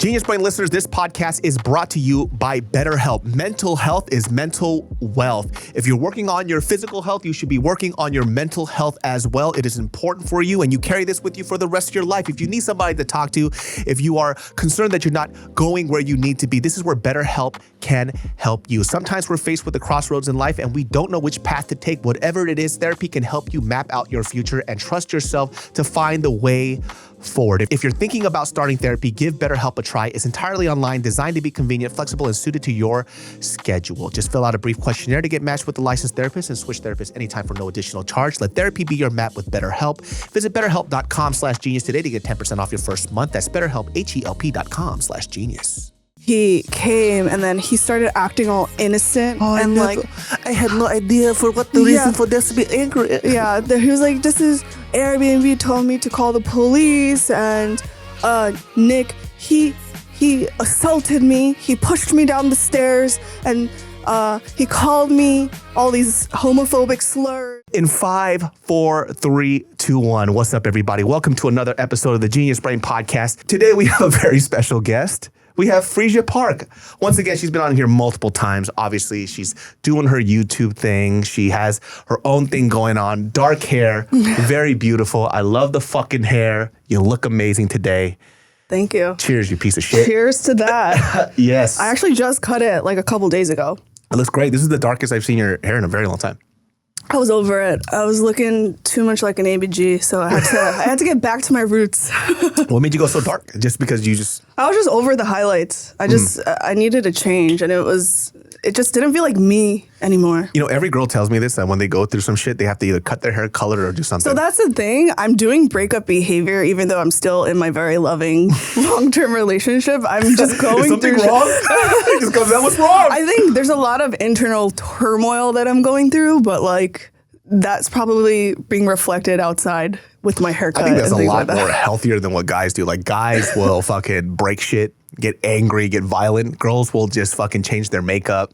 Genius Brain listeners, this podcast is brought to you by BetterHelp. Mental health is mental wealth. If you're working on your physical health, you should be working on your mental health as well. It is important for you, and you carry this with you for the rest of your life. If you need somebody to talk to, if you are concerned that you're not going where you need to be, this is where BetterHelp can help you. Sometimes we're faced with a crossroads in life, and we don't know which path to take. Whatever it is, therapy can help you map out your future and trust yourself to find the way forward. If you're thinking about starting therapy, give BetterHelp a try. It's entirely online, designed to be convenient, flexible, and suited to your schedule. Just fill out a brief questionnaire to get matched with a licensed therapist and switch therapists anytime for no additional charge. Let therapy be your map with BetterHelp. Visit BetterHelp.com/genius today to get 10% off your first month. That's BetterHelp, HELP.com/genius. He came and then he started acting all innocent and like I had no idea for what the reason for this to be angry. Yeah, he was like, "This is Airbnb told me to call the police, and Nick he assaulted me. He pushed me down the stairs and he called me all these homophobic slurs." In 5, 4, 3, 2, 1. What's up, everybody? Welcome to another episode of the Genius Brain Podcast. Today we have a very special guest. We have Freesia Park. Once again, she's been on here multiple times. Obviously, she's doing her YouTube thing. She has her own thing going on. Dark hair, very beautiful. I love the fucking hair. You look amazing today. Thank you. Cheers, you piece of shit. Cheers to that. Yes. I actually just cut it like a couple days ago. It looks great. This is the darkest I've seen your hair in a very long time. I was over it. I was looking too much like an ABG, so I had to get back to my roots. What made you go so dark? Just because you just... I was just over the highlights. I needed a change, and it just didn't feel like me anymore. You know, every girl tells me this, that when they go through some shit, they have to either cut their hair, color it, or do something. So that's the thing. I'm doing breakup behavior, even though I'm still in my very loving long-term relationship. I'm just going Is something through wrong? Just goes, that was wrong. I think there's a lot of internal turmoil that I'm going through, but like that's probably being reflected outside with my haircut. I think that's and a lot like more healthier than what guys do. Like guys will fucking break shit, get angry, get violent. Girls will just fucking change their makeup,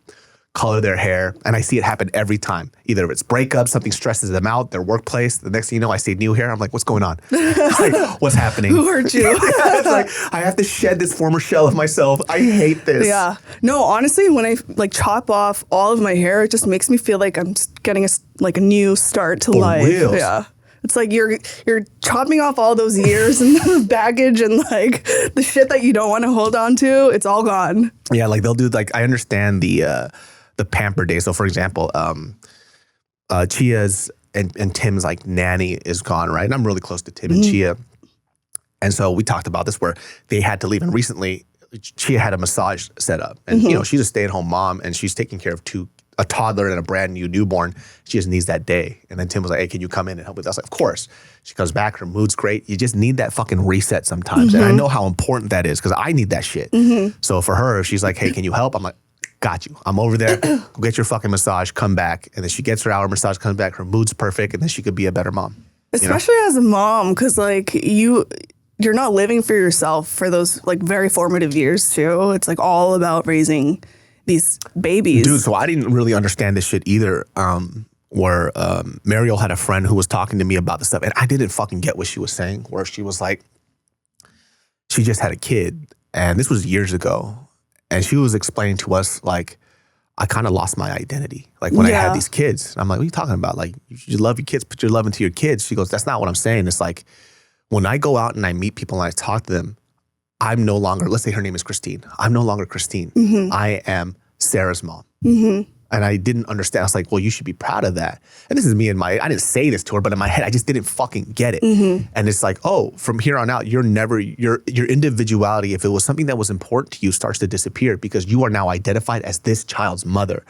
color their hair. And I see it happen every time. Either it's breakup, something stresses them out, their workplace. The next thing you know, I see new hair. I'm like, what's going on? Like, what's happening? Who hurt you? It's like, I have to shed this former shell of myself. I hate this. Yeah. No, honestly, when I like chop off all of my hair, it just makes me feel like I'm getting a new start to life. Reals. Yeah. It's like you're chopping off all those years and the baggage and like the shit that you don't want to hold on to. It's all gone. Yeah, like they'll do like, I understand the pamper day. So for example, Chia's and Tim's like nanny is gone, right? And I'm really close to Tim and Chia. And so we talked about this where they had to leave. And recently Chia had a massage set up. And you know, she's a stay-at-home mom and she's taking care of a toddler and a brand new newborn. She just needs that day. And then Tim was like, "Hey, can you come in and help with us?" Like, of course. She comes back, her mood's great. You just need that fucking reset sometimes. And I know how important that is because I need that shit. So for her, if she's like, "Hey, can you help?" I'm like, got you. I'm over there. Go get your fucking massage, come back. And then she gets her hour massage, comes back, her mood's perfect, and then she could be a better mom. Especially as a mom, because like you're not living for yourself for those like very formative years too. It's like all about raising these babies. Dude, so I didn't really understand this shit either. Where Mariel had a friend who was talking to me about this stuff, and I didn't fucking get what she was saying, where she was like, she just had a kid, and this was years ago. And she was explaining to us, like, I kind of lost my identity. Like, when I had these kids. I'm like, what are you talking about? Like, you should love your kids, put your love into your kids. She goes, that's not what I'm saying. It's like, when I go out and I meet people and I talk to them, I'm no longer, let's say her name is Christine. I'm no longer Christine. I am Sarah's mom. And I didn't understand. I was like, well, you should be proud of that. And this is me I didn't say this to her, but in my head, I just didn't fucking get it. And it's like, oh, from here on out, your individuality, if it was something that was important to you, starts to disappear because you are now identified as this child's mother.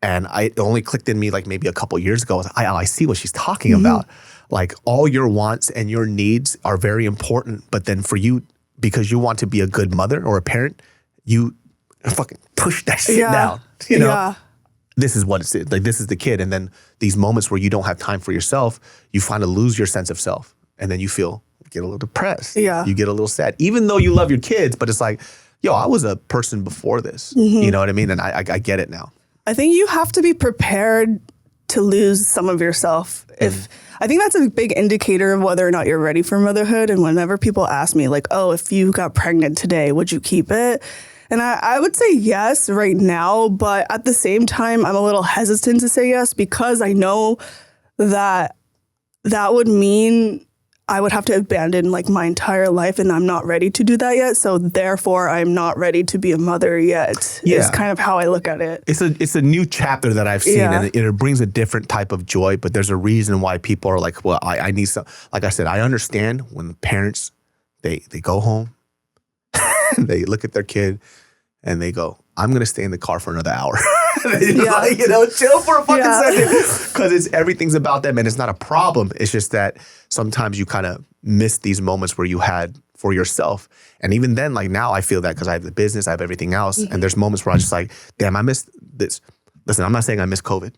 And it only clicked in me like maybe a couple years ago. I see what she's talking about. Like all your wants and your needs are very important. But then for you, because you want to be a good mother or a parent, you fucking push that shit down, you know? Yeah. This is what it's like. This is the kid. And then these moments where you don't have time for yourself, you find to lose your sense of self. And then you get a little depressed. Yeah. You get a little sad, even though you love your kids, but it's like, yo, I was a person before this. You know what I mean? And I get it now. I think you have to be prepared to lose some of yourself. If I think that's a big indicator of whether or not you're ready for motherhood. And whenever people ask me like, oh, if you got pregnant today, would you keep it? And I would say yes right now, but at the same time, I'm a little hesitant to say yes because I know that that would mean I would have to abandon like my entire life, and I'm not ready to do that yet. So therefore, I'm not ready to be a mother yet. Yeah. Is kind of how I look at it. It's a new chapter that I've seen, and it brings a different type of joy. But there's a reason why people are like, well, I need some. Like I said, I understand when the parents they go home, they look at their kid, and they go, I'm gonna stay in the car for another hour. Like, chill for a fucking second, because everything's about them, and it's not a problem. It's just that sometimes you kind of miss these moments where you had for yourself, and even then, like now, I feel that because I have the business, I have everything else, and there's moments where I just like, damn, I missed this. Listen, I'm not saying I missed COVID,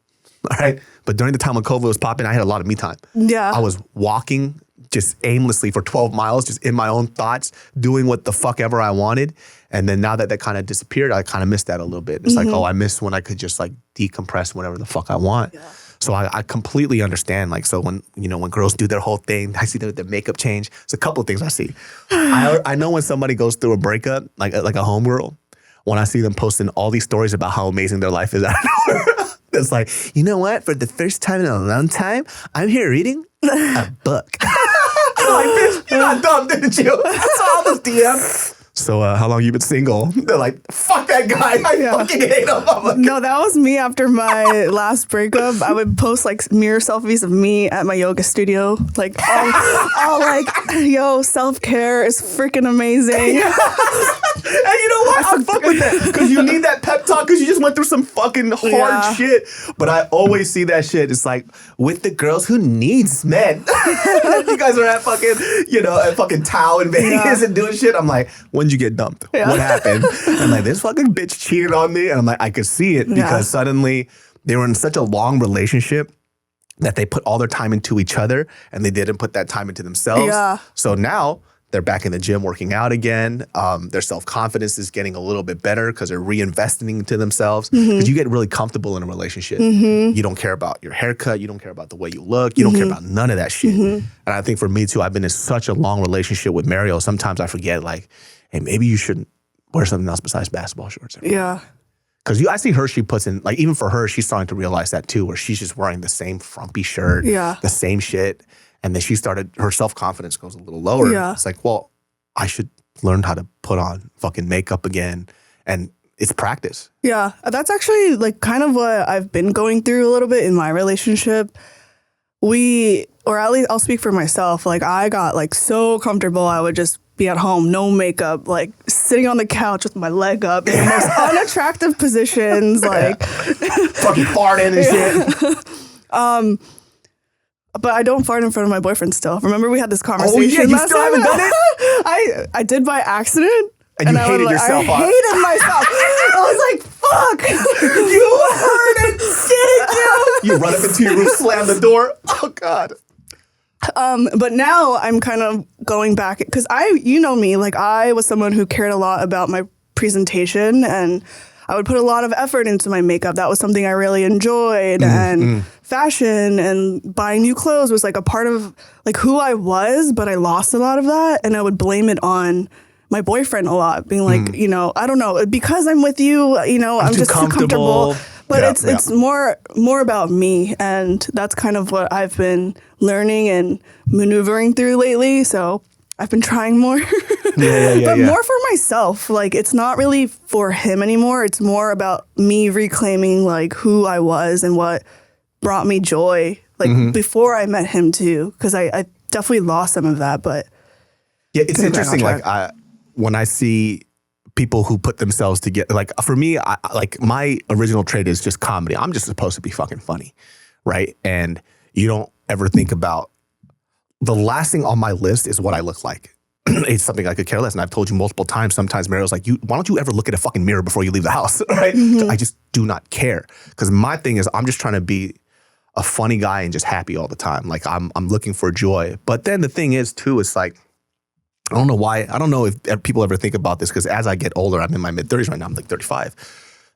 all right, but during the time when COVID was popping, I had a lot of me time. Yeah, I was walking just aimlessly for 12 miles, just in my own thoughts, doing what the fuck ever I wanted. And then now that kind of disappeared, I kind of missed that a little bit. It's like, oh, I miss when I could just like decompress whenever the fuck I want. Yeah. So I completely understand. Like, so when girls do their whole thing, I see their makeup change. It's a couple of things I see. I know when somebody goes through a breakup, like a homegirl, when I see them posting all these stories about how amazing their life is out of nowhere. It's like, you know what? For the first time in a long time, I'm here reading a book. I'm like, bitch, you got dumb, didn't you? That's all this DM. So how long you been single? They're like, fuck that guy. I fucking hate him. Like, no, that was me after my last breakup. I would post like mirror selfies of me at my yoga studio. Like, all like, yo, self-care is freaking amazing. And you know what? I fuck with that. Because you need that pep talk because you just went through some fucking hard shit. But I always see that shit. It's like, with the girls who needs men. You guys are at fucking, at fucking Tao in Vegas and doing shit. I'm like, when'd you get dumped? Yeah. What happened? And like, this fucking bitch cheated on me. And I'm like, I could see it because suddenly they were in such a long relationship that they put all their time into each other and they didn't put that time into themselves. Yeah. So now they're back in the gym working out again. Their self-confidence is getting a little bit better because they're reinvesting into themselves. Because you get really comfortable in a relationship. You don't care about your haircut. You don't care about the way you look. You don't care about none of that shit. And I think for me too, I've been in such a long relationship with Mario. Sometimes I forget like, hey, maybe you shouldn't wear something else besides basketball shorts. Yeah. Because I see her, she puts in, like, even for her, she's starting to realize that too, where she's just wearing the same frumpy shirt, the same shit. And then her self-confidence goes a little lower. Yeah. It's like, well, I should learn how to put on fucking makeup again. And it's practice. Yeah. That's actually like kind of what I've been going through a little bit in my relationship. Or at least I'll speak for myself. Like I got like so comfortable. I would just be at home, no makeup, like sitting on the couch with my leg up in the most unattractive positions, like fucking farting and shit. But I don't fart in front of my boyfriend still. Remember we had this conversation? Oh yeah, you still haven't done it? I did by accident. And you hated yourself. I hated myself. I was like, fuck. You heard it, didn't you? You run up into your room, slam the door. Oh God. But now I'm kind of going back because you know me, like I was someone who cared a lot about my presentation and I would put a lot of effort into my makeup. That was something I really enjoyed. And fashion and buying new clothes was like a part of like who I was, but I lost a lot of that. And I would blame it on my boyfriend a lot, being like, I don't know, because I'm with you, I'm just too comfortable. But it's more about me. And that's kind of what I've been learning and maneuvering through lately. So I've been trying more. But more for myself. Like, it's not really for him anymore. It's more about me reclaiming, like, who I was and what brought me joy, like, before I met him, too. Because I definitely lost some of that, but... Yeah, it's interesting, like, when I see people who put themselves together, like, for me, like, my original trait is just comedy. I'm just supposed to be fucking funny, right? And you don't ever think about... The last thing on my list is what I look like. It's something I could care less. And I've told you multiple times, sometimes Mario's like, why don't you ever look at a fucking mirror before you leave the house, right? I just do not care. Because my thing is I'm just trying to be a funny guy and just happy all the time. Like I'm looking for joy. But then the thing is too, it's like, I don't know why. I don't know if people ever think about this because as I get older, I'm in my mid-30s right now. I'm like 35.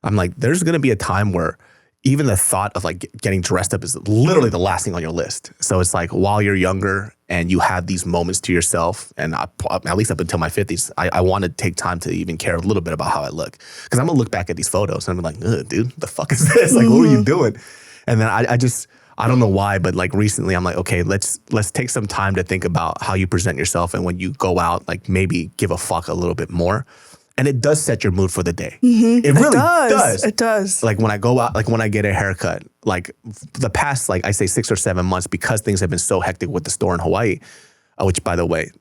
I'm like, there's going to be a time where even the thought of like getting dressed up is literally the last thing on your list. So it's like while you're younger and you have these moments to yourself, and at least up until my 50s, I want to take time to even care a little bit about how I look. Because I'm going to look back at these photos and I'm like, ugh, dude, the fuck is this? Like, what are you doing? And then I don't know why, but like recently I'm like, okay, let's take some time to think about how you present yourself. And when you go out, like maybe give a fuck a little bit more. And it does set your mood for the day. It really does. It does. Like when I go out, like when I get a haircut, like the past, like I say 6 or 7 months, because things have been so hectic with the store in Hawaii, which by the way,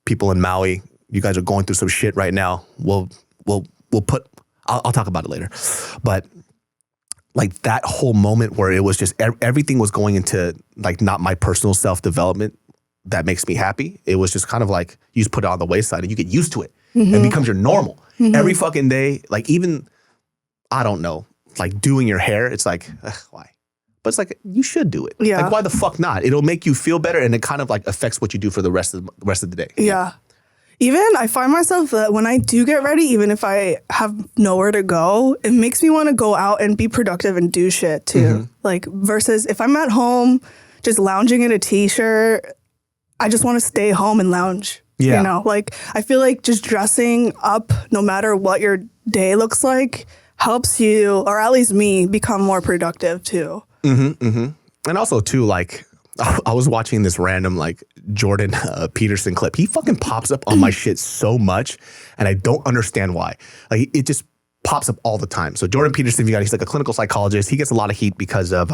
people in Maui, you guys are going through some shit right now. I'll talk about it later. But like that whole moment where it was just everything was going into like not my personal self-development that makes me happy. It was just kind of like you just put it on the wayside and you get used to it. It becomes your normal. Every fucking day, like even, I don't know, like doing your hair, it's like, why? But it's like, you should do it. Yeah. Like, why the fuck not? It'll make you feel better and it kind of like affects what you do for the rest of the day. Yeah. Even I find myself that when I do get ready, even if I have nowhere to go, it makes me want to go out and be productive and do shit too. Like versus if I'm at home just lounging in a t-shirt, I just want to stay home and lounge. Yeah. You know, like I feel like just dressing up, no matter what your day looks like, helps you, or at least me, become more productive too. And also too, like I was watching this random like Jordan Peterson clip. He fucking pops up on my shit so much, and I don't understand why. Like it just pops up all the time. So Jordan Peterson, he's like a clinical psychologist. He gets a lot of heat because of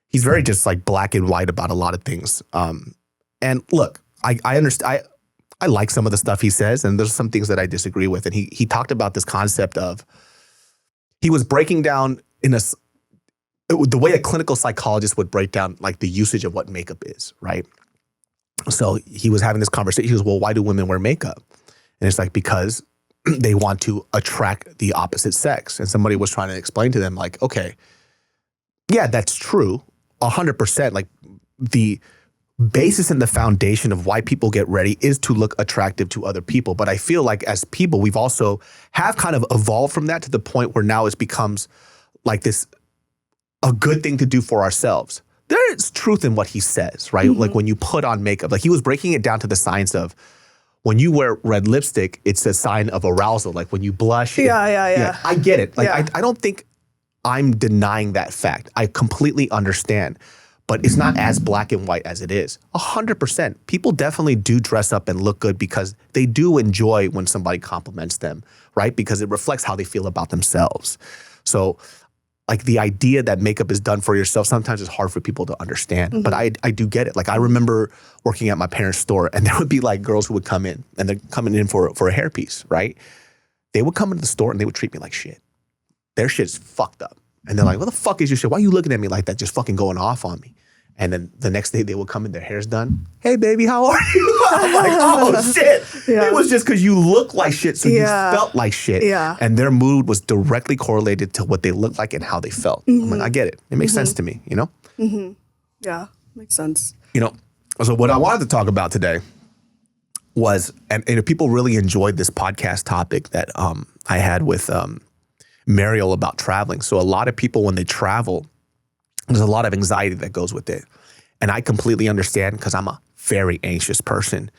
he's very just like black and white about a lot of things. And look, I understand. I like some of the stuff he says, and there's some things that I disagree with. And he talked about this concept of, he was breaking down the way a clinical psychologist would break down like the usage of what makeup is, right? So he was having this conversation. He goes, well, why do women wear makeup? And it's like, because they want to attract the opposite sex. And somebody was trying to explain to them like, okay, yeah, that's true. 100%. Like the basis and the foundation of why people get ready is to look attractive to other people. But I feel like as people, we've also have kind of evolved from that to the point where now it becomes like this, a good thing to do for ourselves. There is truth in what he says, right? Like when you put on makeup, like he was breaking it down to the science of when you wear red lipstick, it's a sign of arousal. Like when you blush. Yeah. I get it. Like I don't think I'm denying that fact. I completely understand. But it's not as black and white as it is. 100%. People definitely do dress up and look good because they do enjoy when somebody compliments them, right? Because it reflects how they feel about themselves. So like the idea that makeup is done for yourself sometimes is hard for people to understand. But I do get it. Like I remember working at my parents' store and there would be like girls who would come in and they're coming in for a hairpiece, right? They would come into the store and they would treat me like shit. Their shit's fucked up. And they're like, what the fuck is your shit? Why are you looking at me like that? Just fucking going off on me. And then the next day they will come in, their hair's done. Hey, baby, how are you? I'm like, oh, shit. It was just because you look like shit, so you felt like shit. And their mood was directly correlated to what they looked like and how they felt. I'm like, I get it. It makes sense to me, you know? Yeah, makes sense. You know, so what I wanted to talk about today was, and if people really enjoyed this podcast topic that I had with Mariel about traveling. So a lot of people, when they travel, there's a lot of anxiety that goes with it. And I completely understand because I'm a very anxious person.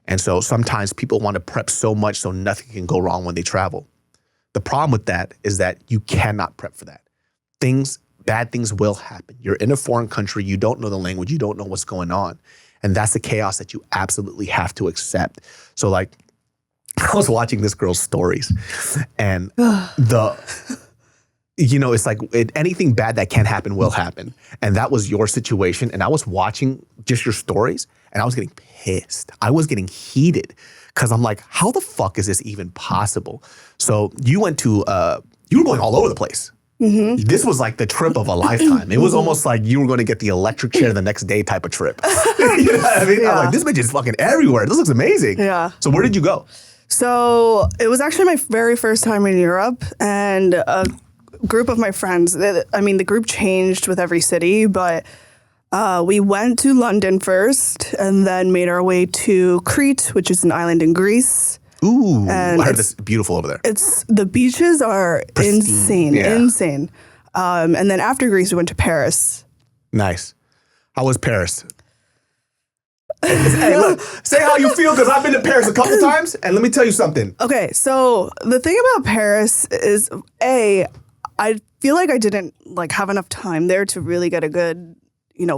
And so sometimes people want to prep so much so nothing can go wrong when they travel. The problem with that is that you cannot prep for that. Bad things will happen. You're in a foreign country. You don't know the language. You don't know what's going on. And that's the chaos that you absolutely have to accept. So like, I was watching this girl's stories and you know, it's like anything bad that can happen will happen. And that was your situation. And I was watching just your stories and I was getting pissed. I was getting heated because I'm like, how the fuck is this even possible? So you went to, you were going all over the place. This was like the trip of a lifetime. It was almost like you were going to get the electric chair the next day type of trip. You know what I mean? I'm like, this bitch is fucking everywhere. This looks amazing. Yeah. So where did you go? So it was actually my very first time in Europe, and a group of my friends, I mean, the group changed with every city, but we went to London first and then made our way to Crete, which is an island in Greece. Ooh, and I heard it's beautiful over there. The beaches are pristine. Insane. And then after Greece, we went to Paris. Nice. How was Paris? Hey, look, say how you feel, because I've been to Paris a couple times, and let me tell you something. Okay, so the thing about Paris is, I feel like I didn't like have enough time there to really get a good,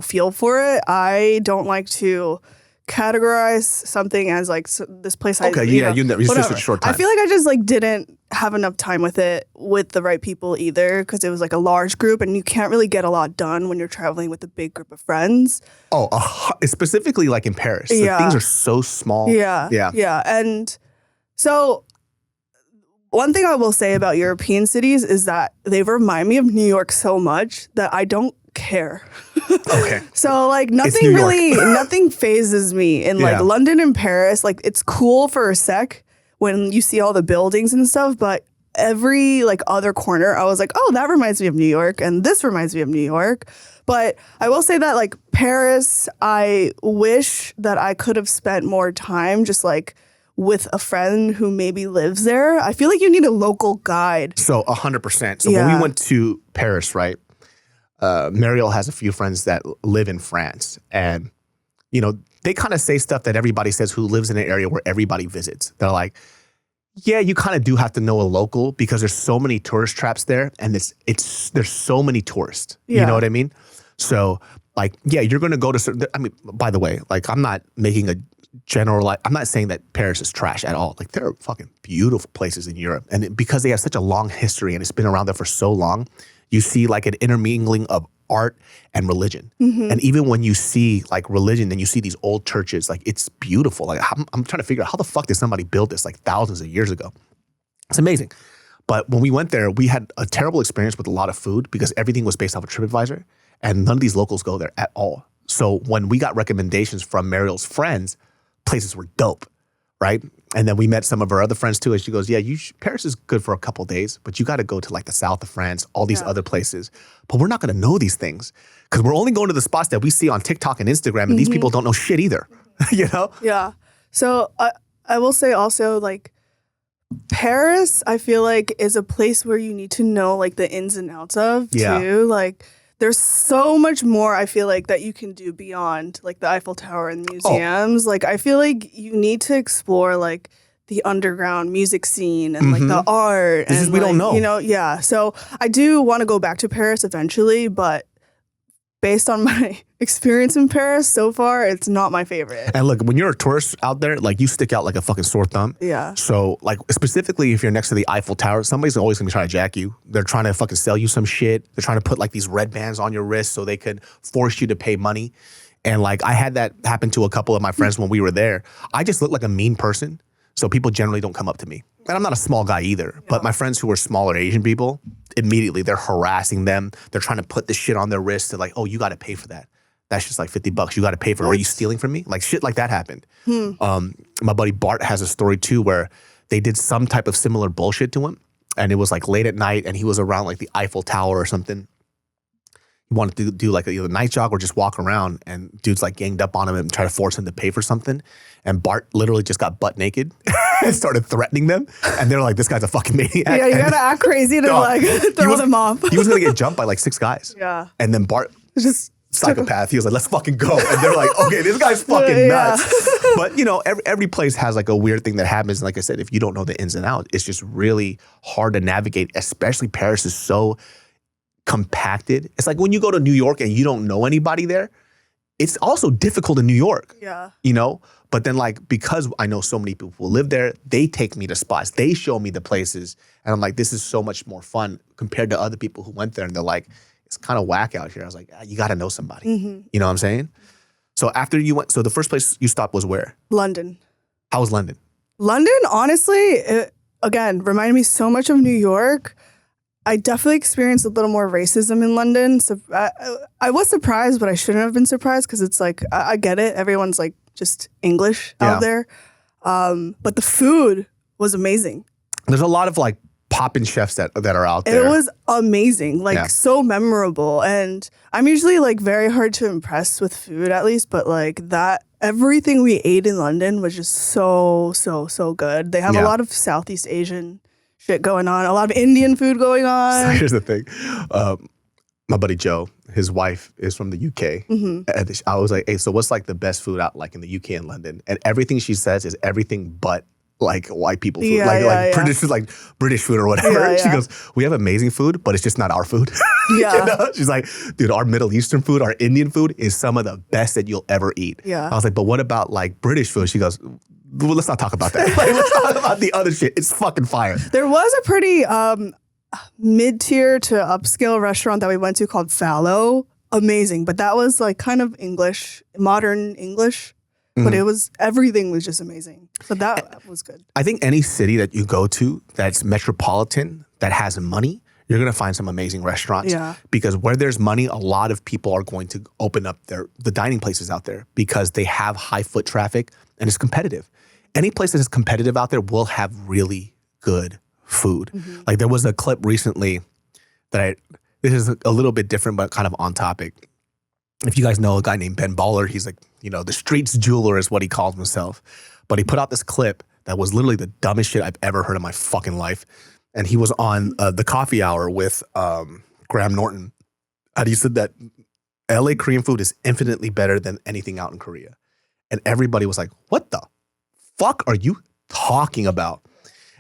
feel for it. I don't like to categorize something as like this place. Okay, you just a short time. I feel like I just like didn't have enough time with it with the right people either, because it was like a large group, and you can't really get a lot done when you're traveling with a big group of friends. Oh, specifically like in Paris, like, things are so small. Yeah. And so one thing I will say about European cities is that they remind me of New York so much that I don't care. Okay. So like nothing phases me in like London and Paris. Like it's cool for a sec when you see all the buildings and stuff, but every like other corner I was like, oh, that reminds me of New York, and this reminds me of New York. But I will say that like Paris, I wish that I could have spent more time just like with a friend who maybe lives there. I feel like you need a local guide. So 100%. So when we went to Paris, right? Mariel has a few friends that live in France, and they kind of say stuff that everybody says who lives in an area where everybody visits. They're like, yeah, you kind of do have to know a local because there's so many tourist traps there, and there's so many tourists. You know what I mean? So like, yeah, you're going to go to certain, I mean, by the way, like I'm not making a general, I'm not saying that Paris is trash at all. Like there are fucking beautiful places in Europe, and because they have such a long history and it's been around there for so long, you see like an intermingling of art and religion. Mm-hmm. And even when you see like religion and you see these old churches, like it's beautiful. Like I'm trying to figure out how the fuck did somebody build this like thousands of years ago? It's amazing. But when we went there, we had a terrible experience with a lot of food because everything was based off of TripAdvisor, and none of these locals go there at all. So when we got recommendations from Mariel's friends, places were dope, right? And then we met some of her other friends too, and she goes, yeah, Paris is good for a couple days, but you got to go to like the south of France, all these other places. But we're not going to know these things because we're only going to the spots that we see on TikTok and Instagram, and these people don't know shit either, Yeah. So I will say also like Paris, I feel like is a place where you need to know like the ins and outs of too. Like there's so much more I feel like that you can do beyond like the Eiffel Tower and museums. Like I feel like you need to explore like the underground music scene and like the art. This and is, we don't know. Yeah. So I do want to go back to Paris eventually, but based on my experience in Paris so far, it's not my favorite. And look, when you're a tourist out there, like you stick out like a fucking sore thumb. Yeah. So like specifically if you're next to the Eiffel Tower, somebody's always gonna be trying to jack you. They're trying to fucking sell you some shit. They're trying to put like these red bands on your wrist so they could force you to pay money. And like I had that happen to a couple of my friends when we were there. I just look like a mean person. So people generally don't come up to me. And I'm not a small guy either. But my friends who are smaller Asian people, immediately they're harassing them. They're trying to put this shit on their wrist. They're like, oh, you got to pay for that. That's just like $50. You got to pay for it. Or are you stealing from me? Like shit like that happened. My buddy Bart has a story too where they did some type of similar bullshit to him. And it was like late at night and he was around like the Eiffel Tower or something. He wanted to do like either a night jog or just walk around, and dudes like ganged up on him and tried to force him to pay for something. And Bart literally just got butt naked and started threatening them. And they're like, this guy's a fucking maniac. Yeah, you gotta act crazy to like throw them off. He was gonna get jumped by like 6 guys. Yeah. And then Bart, just psychopath, he was like, let's fucking go. And they're like, okay, this guy's fucking nuts. But every place has like a weird thing that happens. And like I said, if you don't know the ins and outs, it's just really hard to navigate, especially Paris is so compacted. It's like when you go to New York and you don't know anybody there, it's also difficult in New York. Yeah. But then like, because I know so many people who live there, they take me to spots. They show me the places. And I'm like, this is so much more fun compared to other people who went there and they're like, it's kind of whack out here. I was like, you got to know somebody. You know what I'm saying? So after you went, so the first place you stopped was where? London. How was London? London, honestly, again, reminded me so much of New York. I definitely experienced a little more racism in London. So I was surprised, but I shouldn't have been surprised because it's like, I get it. Everyone's like just English out there. But the food was amazing. There's a lot of like poppin' chefs that are out there. It was amazing, like so memorable. And I'm usually like very hard to impress with food at least, but like that, everything we ate in London was just so good. They have a lot of Southeast Asian shit going on. A lot of Indian food going So on. here's the thing. My buddy Joe, his wife is from the UK. And I was like, hey, so what's like the best food out like in the UK and London? And everything she says is everything but like white people food. Like British food or whatever. She goes, we have amazing food, but it's just not our food. Yeah. You know? She's like, dude, our Middle Eastern food, our Indian food is some of the best that you'll ever eat. Yeah. I was like, but what about like British food? She goes, well, let's not talk about that. Like, let's talk about the other shit. It's fucking fire. There was a pretty mid-tier to upscale restaurant that we went to called Fallow. Amazing. But that was like kind of English, modern English. But everything was just amazing. So that was good. I think any city that you go to that's metropolitan, that has money, you're going to find some amazing restaurants. Yeah. Because where there's money, a lot of people are going to open up the dining places out there because they have high foot traffic and it's competitive. Any place that is competitive out there will have really good food. Like there was a clip recently that this is a little bit different but kind of on topic. If you guys know a guy named Ben Baller, he's like, you know, the streets jeweler is what he calls himself. But he put out this clip that was literally the dumbest shit I've ever heard in my fucking life. And he was on the coffee hour with Graham Norton. And he said that LA Korean food is infinitely better than anything out in Korea. And everybody was like, what the fuck are you talking about?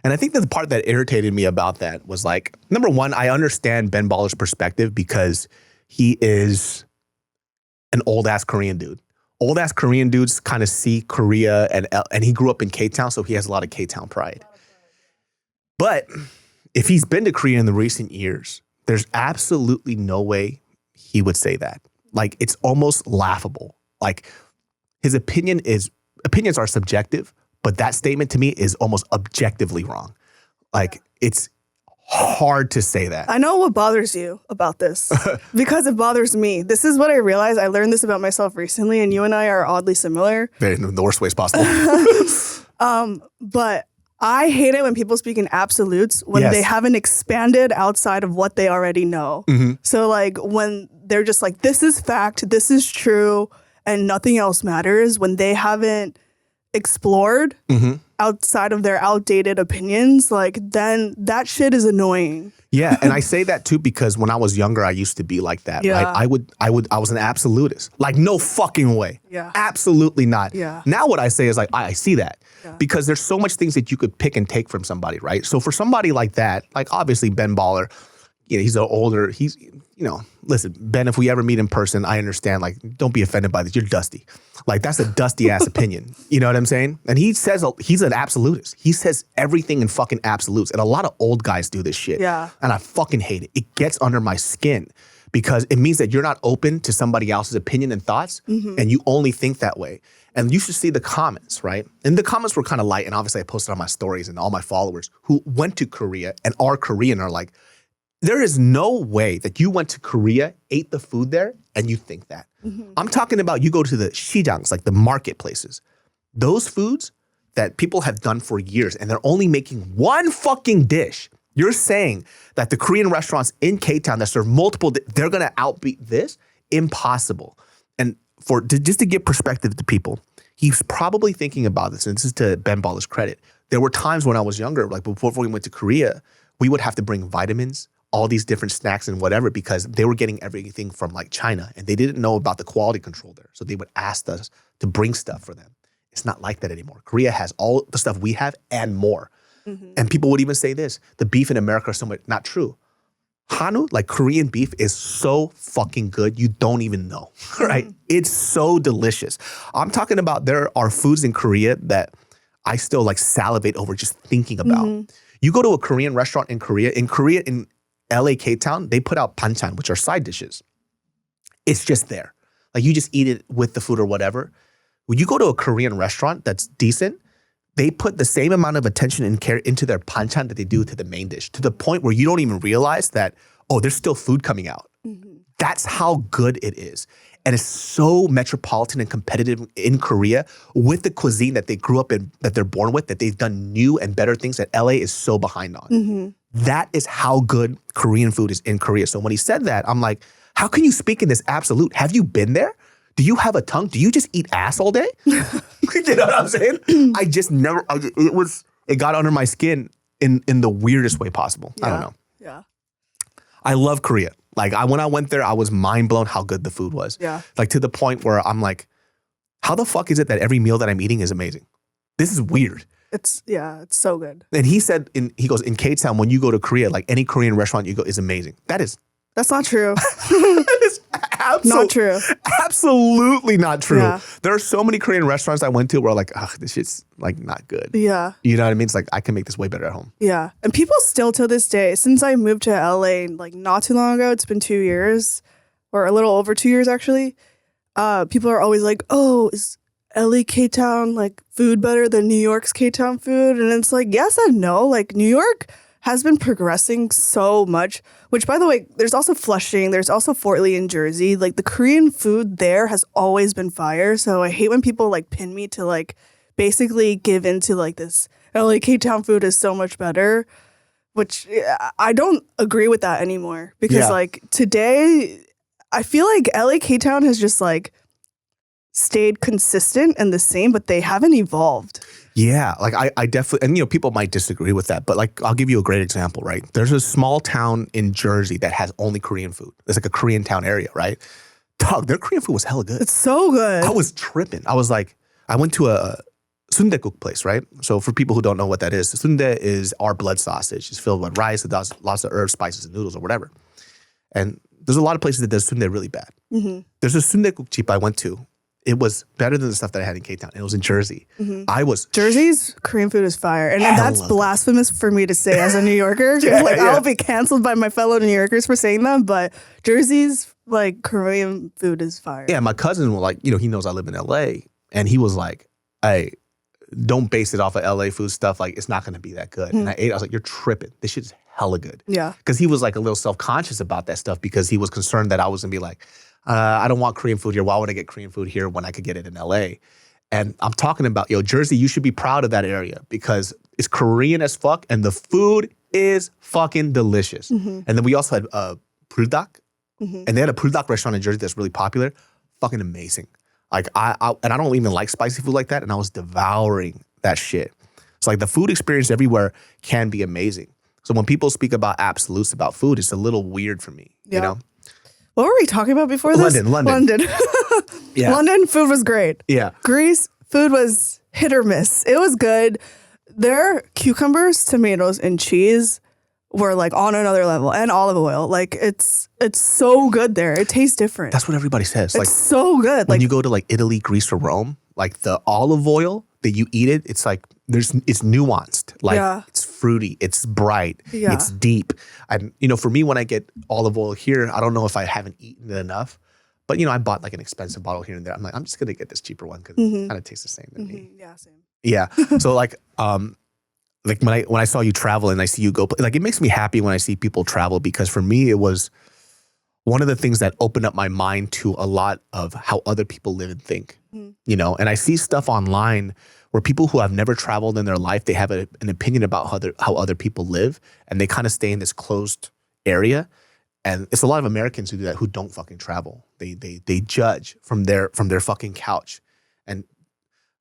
And I think that the part that irritated me about that was like, number one, I understand Ben Baller's perspective because he is an old-ass Korean dude. Old-ass Korean dudes kind of see Korea, and he grew up in K-Town, so he has a lot of K-Town pride. But if he's been to Korea in the recent years, there's absolutely no way he would say that. Like, it's almost laughable. Like, his opinions are subjective, but that statement to me is almost objectively wrong. Like, it's hard to say that. I know what bothers you about this because it bothers me. This is what I realized. I learned this about myself recently, and you and I are oddly similar. In the worst ways possible. But I hate it when people speak in absolutes when they haven't expanded outside of what they already know. So like when they're just like, this is fact, this is true, and nothing else matters, when they haven't explored outside of their outdated opinions, like then that shit is annoying. Yeah, and I say that too because when I was younger, I used to be like that. Yeah. Right? I was an absolutist. Like, no fucking way. Yeah. Absolutely not. Yeah. Now what I say is like, I see that. Yeah. Because there's so much things that you could pick and take from somebody, right? So for somebody like that, like obviously Ben Baller, you know, he's an older, listen, Ben, if we ever meet in person, I understand, like, don't be offended by this. You're dusty. Like, that's a dusty ass opinion. You know what I'm saying? And he says, he's an absolutist. He says everything in fucking absolutes. And a lot of old guys do this shit. Yeah. And I fucking hate it. It gets under my skin because it means that you're not open to somebody else's opinion and thoughts and you only think that way. And you should see the comments, right? And the comments were kind of light. And obviously I posted on my stories and all my followers who went to Korea and are Korean are like, there is no way that you went to Korea, ate the food there, and you think that. I'm talking about you go to the shijangs, like the marketplaces. Those foods that people have done for years, and they're only making one fucking dish. You're saying that the Korean restaurants in K-Town that serve multiple, they're going to outbeat this? Impossible. And just to give perspective to people, he's probably thinking about this, and this is to Ben Baller's credit. There were times when I was younger, like before we went to Korea, we would have to bring vitamins, all these different snacks and whatever, because they were getting everything from like China and they didn't know about the quality control there. So they would ask us to bring stuff for them. It's not like that anymore. Korea has all the stuff we have and more. And people would even say this, the beef in America is somewhat not true. Hanu, like Korean beef, is so fucking good, you don't even know, right? It's so delicious. I'm talking about there are foods in Korea that I still like salivate over just thinking about. You go to a Korean restaurant in Korea, in LA K-Town, they put out banchan, which are side dishes. It's just there. Like you just eat it with the food or whatever. When you go to a Korean restaurant that's decent, they put the same amount of attention and care into their banchan that they do to the main dish, to the point where you don't even realize that, oh, there's still food coming out. That's how good it is. And it's so metropolitan and competitive in Korea with the cuisine that they grew up in, that they're born with, that they've done new and better things that LA is so behind on. That is how good Korean food is in Korea. So when he said that, I'm like, how can you speak in this absolute? Have you been there? Do you have a tongue? Do you just eat ass all day? You know what I'm saying? I just never, it got under my skin in the weirdest way possible. I don't know. Yeah. I love Korea. Like when I went there, I was mind blown how good the food was. Yeah. Like to the point where I'm like, how the fuck is it that every meal that I'm eating is amazing? This is weird. It's so good. And he said, he goes, in K-Town, when you go to Korea, like any Korean restaurant you go is amazing. That's not true. that is Not true. Absolutely not true. Yeah. There are so many Korean restaurants I went to where like, this shit's like not good. Yeah. You know what I mean? It's like, I can make this way better at home. Yeah. And people still to this day, since I moved to LA like not too long ago, it's been 2 years or a little over 2 years actually. People are always like, oh, is LA K-Town like food better than New York's K-Town food? And it's like, yes and no. Like New York has been progressing so much, which by the way, there's also Flushing, there's also Fort Lee in Jersey. Like the Korean food there has always been fire. So I hate when people like pin me to like basically give into like this LA K-Town food is so much better, which I don't agree with that anymore. Because like today, I feel like LA K-Town has just like stayed consistent and the same, but they haven't evolved. Yeah, like I definitely, and people might disagree with that, but like I'll give you a great example, right? There's a small town in Jersey that has only Korean food. It's like a Korean town area, right? Dog, their Korean food was hella good. It's so good. I was tripping. I was like, I went to a sundae-guk place, right? So for people who don't know what that is, sundae is our blood sausage. It's filled with rice, it does lots of herbs, spices, and noodles or whatever. And there's a lot of places that does sundae really bad. Mm-hmm. There's a sundae-guk jeep I went to. It was better than the stuff that I had in K-Town. It was in Jersey. Mm-hmm. Jersey's Korean food is fire. And that's blasphemous for me to say as a New Yorker. I'll be canceled by my fellow New Yorkers for saying that. But Jersey's like Korean food is fire. Yeah, my cousin was like, he knows I live in LA. And he was like, hey, don't base it off of LA food stuff. Like, it's not going to be that good. And I ate it. I was like, you're tripping. This shit is hella good. Yeah. Because he was like a little self-conscious about that stuff because he was concerned that I was going to be like, I don't want Korean food here. Why would I get Korean food here when I could get it in LA? And I'm talking about, Jersey, you should be proud of that area because it's Korean as fuck and the food is fucking delicious. Mm-hmm. And then we also had Buldak. Mm-hmm. And they had a Buldak restaurant in Jersey that's really popular. Fucking amazing. Like, I don't even like spicy food like that. And I was devouring that shit. So like the food experience everywhere can be amazing. So when people speak about absolutes about food, it's a little weird for me, What were we talking about before this? London. Yeah. London food was great. Yeah. Greece food was hit or miss. It was good. Their cucumbers, tomatoes, and cheese were like on another level, and olive oil. Like it's so good there. It tastes different. That's what everybody says. It's like so good. When you go to like Italy, Greece, or Rome, like the olive oil that you eat it's like it's nuanced. Like it's fruity, it's bright, it's deep. And for me, when I get olive oil here, I don't know if I haven't eaten it enough. But I bought like an expensive bottle here and there. I'm like, I'm just gonna get this cheaper one because it kind of tastes the same to me. Yeah, same. Yeah. So like when I saw you travel and I see you go, like it makes me happy when I see people travel because for me it was one of the things that opened up my mind to a lot of how other people live and think. And I see stuff online where people who have never traveled in their life, they have an opinion about how other people live, and they kind of stay in this closed area. And it's a lot of Americans who do that, who don't fucking travel. They judge from their fucking couch. And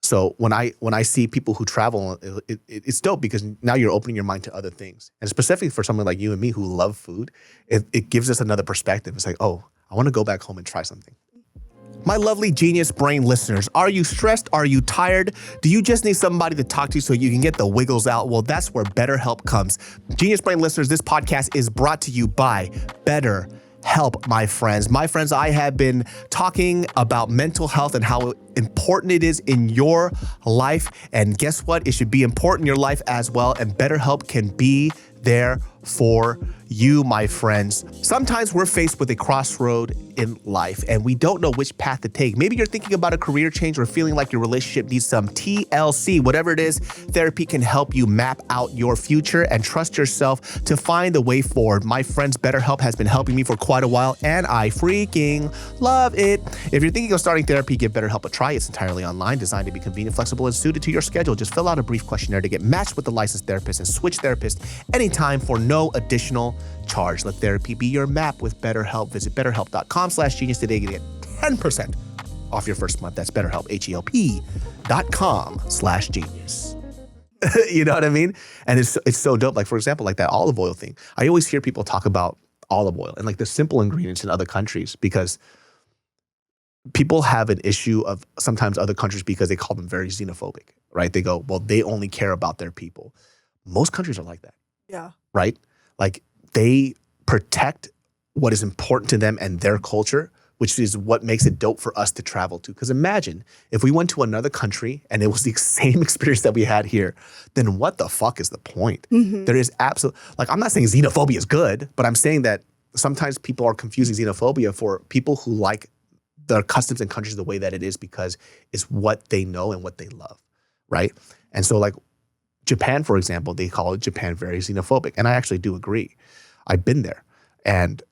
so when I see people who travel, it's dope because now you're opening your mind to other things. And specifically for someone like you and me who love food, it gives us another perspective. It's like, oh, I want to go back home and try something. My lovely Genius Brain listeners, are you stressed? Are you tired? Do you just need somebody to talk to so you can get the wiggles out? Well, that's where BetterHelp comes. Genius Brain listeners, this podcast is brought to you by BetterHelp, my friends. My friends, I have been talking about mental health and how important it is in your life. And guess what? It should be important in your life as well. And BetterHelp can be there for you, my friends. Sometimes we're faced with a crossroad in life and we don't know which path to take. Maybe you're thinking about a career change or feeling like your relationship needs some TLC. Whatever it is, therapy can help you map out your future and trust yourself to find the way forward. My friends, BetterHelp has been helping me for quite a while and I freaking love it. If you're thinking of starting therapy, give BetterHelp a try. It's entirely online, designed to be convenient, flexible, and suited to your schedule. Just fill out a brief questionnaire to get matched with a licensed therapist and switch therapists anytime for no additional charge. Let therapy be your map with BetterHelp. Visit BetterHelp.com/genius today to get 10% off your first month. That's BetterHelp, HELP.com/genius. You know what I mean? And it's so dope. Like, for example, like that olive oil thing. I always hear people talk about olive oil and like the simple ingredients in other countries because people have an issue of sometimes other countries because they call them very xenophobic, right? They go, well, they only care about their people. Most countries are like that. Yeah. Right? Like they protect what is important to them and their culture, which is what makes it dope for us to travel to. Because imagine if we went to another country and it was the same experience that we had here, then what the fuck is the point? There is absolute, like I'm not saying xenophobia is good, but I'm saying that sometimes people are confusing xenophobia for people who like their customs and countries the way that it is because it's what they know and what they love, right? And so like Japan, for example, they call Japan very xenophobic. And I actually do agree. I've been there. And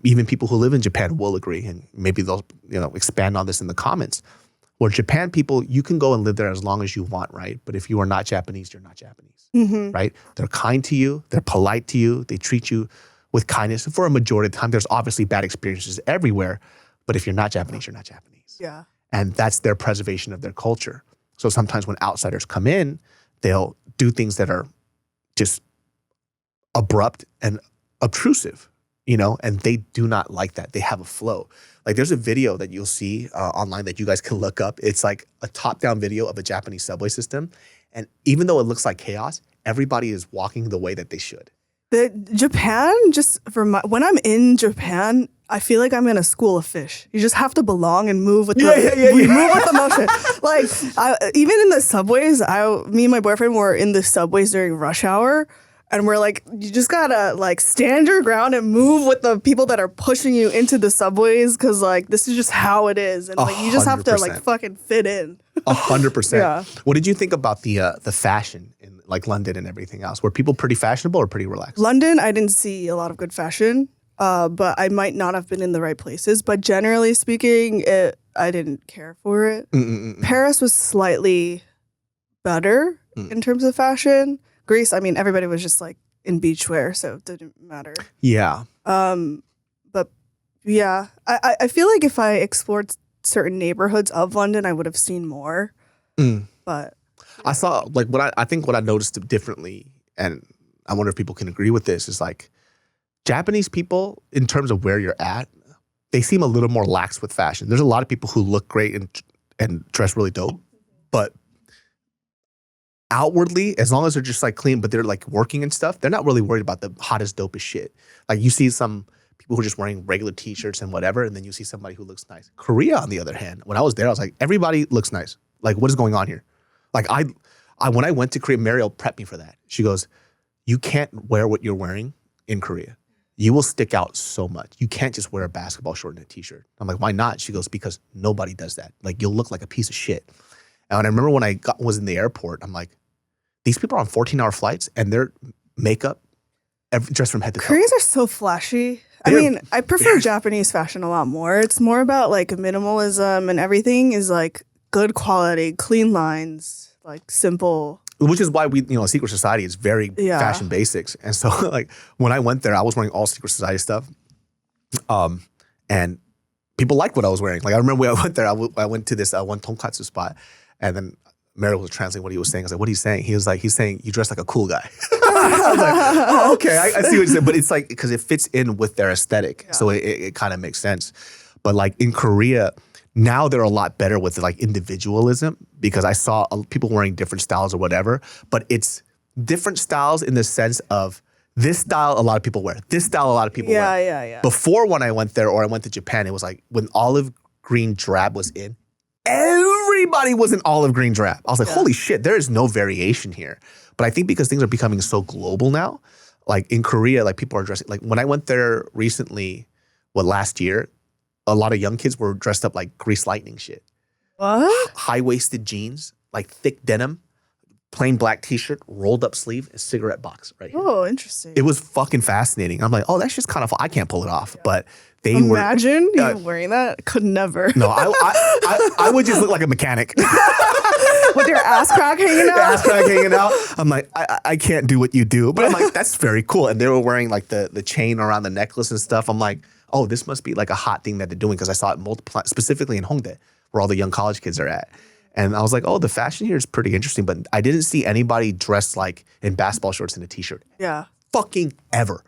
even people who live in Japan will agree. And maybe they'll expand on this in the comments. Where Japan people, you can go and live there as long as you want, right? But if you are not Japanese, you're not Japanese, right? They're kind to you. They're polite to you. They treat you with kindness. For a majority of the time, there's obviously bad experiences everywhere. But if you're not Japanese, you're not Japanese. Yeah. And that's their preservation of their culture. So sometimes when outsiders come in, they'll do things that are just abrupt and obtrusive, and they do not like that. They have a flow. Like there's a video that you'll see online that you guys can look up. It's like a top-down video of a Japanese subway system. And even though it looks like chaos, everybody is walking the way that they should. Japan, when I'm in Japan, I feel like I'm in a school of fish. You just have to belong and move with move with the motion. Like even in the subways, me and my boyfriend were in the subways during rush hour, and we're like, you just gotta like stand your ground and move with the people that are pushing you into the subways because like this is just how it is, and like you just have to like fucking fit in. 100%. Yeah. What did you think about the fashion in like London and everything else? Were people pretty fashionable or pretty relaxed? London, I didn't see a lot of good fashion. But I might not have been in the right places. But generally speaking, I didn't care for it. Paris was slightly better in terms of fashion. Greece, I mean, everybody was just like in beachwear, so it didn't matter. Yeah. But yeah, I feel like if I explored certain neighborhoods of London, I would have seen more. But I saw like I think what I noticed differently, and I wonder if people can agree with this, is like Japanese people, in terms of where you're at, they seem a little more lax with fashion. There's a lot of people who look great and dress really dope, but outwardly, as long as they're just like clean, but they're like working and stuff, they're not really worried about the hottest, dopest shit. Like you see some people who are just wearing regular t-shirts and whatever, and then you see somebody who looks nice. Korea, on the other hand, when I was there, I was like, everybody looks nice. Like, what is going on here? Like I when I went to Korea, Mariel prepped me for that. She goes, you can't wear what you're wearing in Korea. You will stick out so much. You can't just wear a basketball short and a t-shirt. I'm like, why not? She goes, because nobody does that. Like, you'll look like a piece of shit. And I remember when I was in the airport, I'm like, these people are on 14-hour flights and their makeup, dressed from head to toe. Koreans are so flashy. I mean, I prefer Japanese fashion a lot more. It's more about like minimalism and everything is like good quality, clean lines, like simple. Which is why we, Secret Society is very fashion basics. And so like when I went there, I was wearing all Secret Society stuff. And people liked what I was wearing. Like I remember when I went there, I went to this one tonkatsu spot, and then Meryl was translating what he was saying. I was like, what are you saying? He was like, he's saying, you dress like a cool guy. I was like, oh, okay, I see what you're saying. But it's like, because it fits in with their aesthetic. Yeah. So it kind of makes sense. But like in Korea, now they're a lot better with like individualism, because I saw people wearing different styles or whatever, but it's different styles in the sense of this style a lot of people wear, this style a lot of people wear. Yeah. Before, when I went there or I went to Japan, it was like when olive green drab was in, everybody was in olive green drab. I was like, holy shit, there is no variation here. But I think because things are becoming so global now, like in Korea, like people are dressing, like when I went there recently, last year, a lot of young kids were dressed up like Grease Lightning shit. What? High-waisted jeans, like thick denim, plain black t-shirt, rolled up sleeve, and cigarette box right here. Oh, interesting. It was fucking fascinating. I'm like, oh, that's just kind of, I can't pull it off. Yeah. But they Imagine you wearing that. Could never. No, I would just look like a mechanic. With your ass crack hanging out? Ass crack hanging out. I'm like, I can't do what you do. But I'm like, that's very cool. And they were wearing like the chain around the necklace and stuff. I'm like, oh, this must be like a hot thing that they're doing, because I saw it multiply, specifically in Hongdae, where all the young college kids are at. And I was like, oh, the fashion here is pretty interesting. But I didn't see anybody dressed like in basketball shorts and a t-shirt. Yeah. Fucking ever.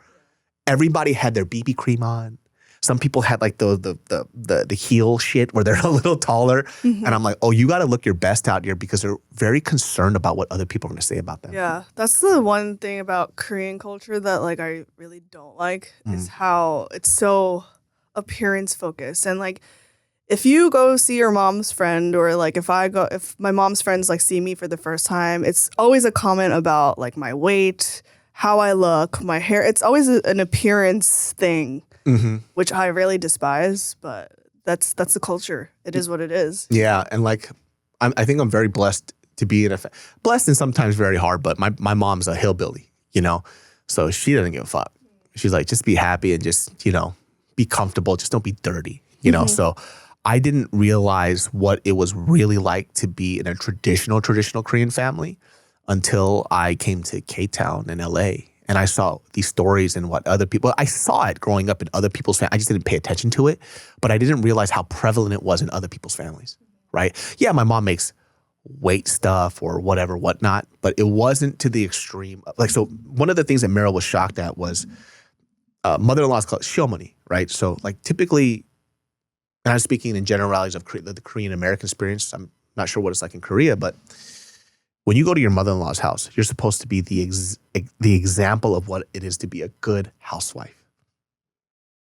Everybody had their BB cream on. Some people had like the heel shit where they're a little taller. And I'm like, oh, you got to look your best out here because they're very concerned about what other people are going to say about them. Yeah, that's the one thing about Korean culture that like I really don't like is how it's so appearance focused. And like if you go see your mom's friend or like if my mom's friends like see me for the first time, it's always a comment about like my weight, how I look, my hair. It's always an appearance thing. Which I really despise, but that's the culture. It is what it is. Yeah, and like I think I'm very blessed to be blessed and sometimes very hard. But my mom's a hillbilly, you know, so she doesn't give a fuck. She's like, just be happy and just be comfortable. Just don't be dirty, you know. So I didn't realize what it was really like to be in a traditional Korean family until I came to K-Town in LA. And I saw these stories and what other people, I saw it growing up in other people's families. I just didn't pay attention to it, but I didn't realize how prevalent it was in other people's families, right? Yeah, my mom makes weight stuff or whatever, whatnot, but it wasn't to the extreme. Like, so one of the things that Meryl was shocked at was mother-in-law's called shiomoni, right? So like typically, and I'm speaking in generalities of the Korean American experience. I'm not sure what it's like in Korea, but when you go to your mother-in-law's house, you're supposed to be the example of what it is to be a good housewife.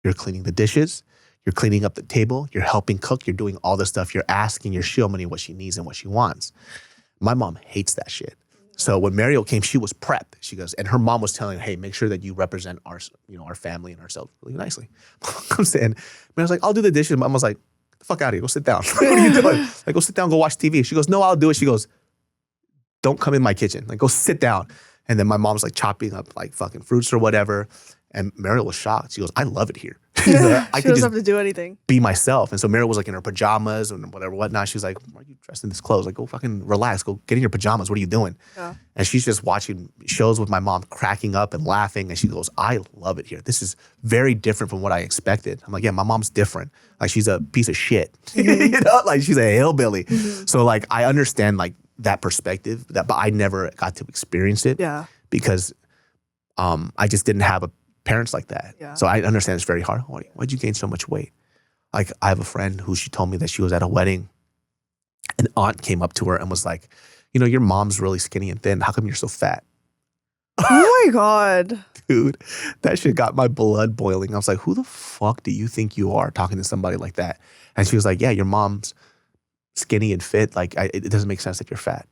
You're cleaning the dishes, you're cleaning up the table, you're helping cook, you're doing all the stuff, you're asking your shiomoni what she needs and what she wants. My mom hates that shit. So when Mariel came, she was prepped. She goes, and her mom was telling her, hey, make sure that you represent our family and ourselves really nicely. Comes in, Mariel's like, I'll do the dishes. Mom was like, get the fuck out of here, go sit down. What are you doing? Like, go sit down, go watch TV. She goes, no, I'll do it. She goes, don't come in my kitchen. Like, go sit down. And then my mom's like chopping up like fucking fruits or whatever. And Mariel was shocked. She goes, I love it here. She doesn't have to do anything. Be myself. And so Mariel was like in her pajamas and whatever, whatnot. She was like, why are you dressed in this clothes? Like, go fucking relax. Go get in your pajamas. What are you doing? Yeah. And she's just watching shows with my mom, cracking up and laughing. And she goes, I love it here. This is very different from what I expected. I'm like, yeah, my mom's different. Like, she's a piece of shit. Like, she's a hillbilly. So like, I understand like that perspective, but I never got to experience it. Yeah. Because I just didn't have parents like that. Yeah. So I understand it's very hard. Why'd you gain so much weight? Like, I have a friend who she told me that she was at a wedding. An aunt came up to her and was like, your mom's really skinny and thin. How come you're so fat? Oh my God. Dude, that shit got my blood boiling. I was like, who the fuck do you think you are talking to somebody like that? And she was like, yeah, your mom's skinny and fit. Like, it doesn't make sense that you're fat.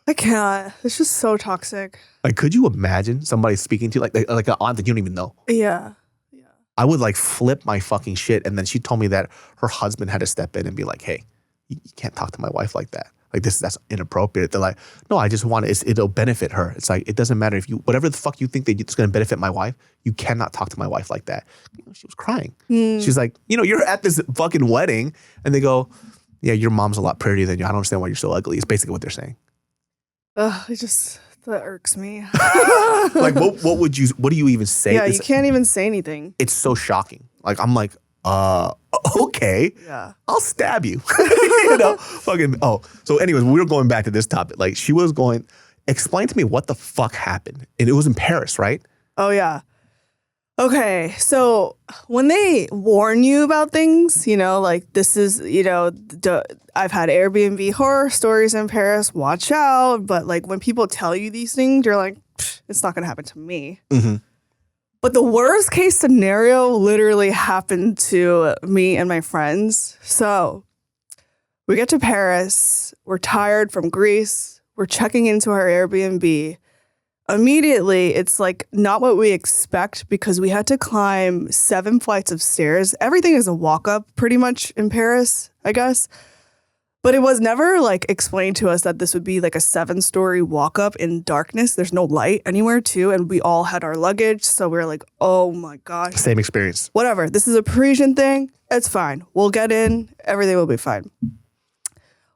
I can't. It's just so toxic. Like, could you imagine somebody speaking to you like an aunt that you don't even know? Yeah. Yeah. I would like flip my fucking shit. And then she told me that her husband had to step in and be like, hey, you can't talk to my wife like that. Like, that's inappropriate. They're like, no, I just want it'll benefit her. It's like, it doesn't matter if whatever the fuck you think it's going to benefit my wife, you cannot talk to my wife like that. She was crying. She's like, you're at this fucking wedding. And they go, yeah, your mom's a lot prettier than you. I don't understand why you're so ugly. It's basically what they're saying. That irks me. Like, what do you even say? Yeah, you can't even say anything. It's so shocking. Like, I'm like, okay. Yeah. I'll stab you. Fucking, so anyways, we were going back to this topic. Like, she was going, explain to me what the fuck happened. And it was in Paris, right? Oh, yeah. Okay, so when they warn you about things, like this is, I've had Airbnb horror stories in Paris, watch out. But like when people tell you these things, you're like, it's not going to happen to me. But the worst case scenario literally happened to me and my friends. So we get to Paris, we're tired from Greece, we're checking into our Airbnb. Immediately, it's like not what we expect because we had to climb 7 flights of stairs. Everything is a walk-up pretty much in Paris, I guess. But it was never like explained to us that this would be like a 7-story walk-up in darkness. There's no light anywhere too. And we all had our luggage. So we were like, oh my gosh. Same experience. Whatever. This is a Parisian thing. It's fine. We'll get in. Everything will be fine.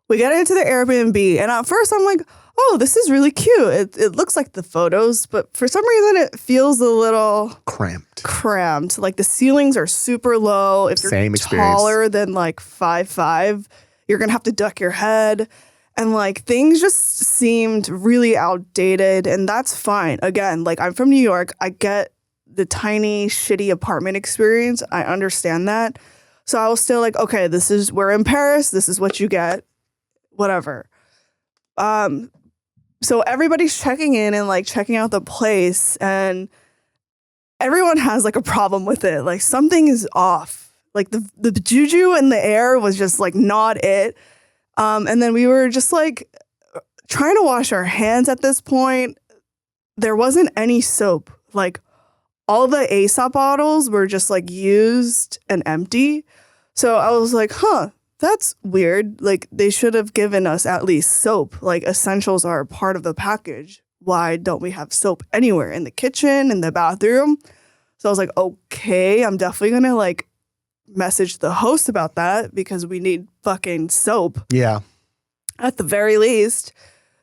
We get into the Airbnb. And at first I'm like, oh, this is really cute. It looks like the photos, but for some reason it feels a little cramped. Like the ceilings are super low. If you're Same experience. taller than like 5'5", you're going to have to duck your head. And like things just seemed really outdated, and that's fine. Again, like I'm from New York. I get the tiny, shitty apartment experience. I understand that. So I was still like, okay, we're in Paris. This is what you get. Whatever. So everybody's checking in and like checking out the place, and everyone has like a problem with it. Like something is off. Like the juju in the air was just like not it. And then we were just like trying to wash our hands at this point. There wasn't any soap. Like all the ASOP bottles were just like used and empty. So I was like, that's weird. Like they should have given us at least soap. Like essentials are part of the package. Why don't we have soap anywhere? In the kitchen, in the bathroom? So I was like, okay, I'm definitely going to like message the host about that because we need fucking soap. Yeah. At the very least.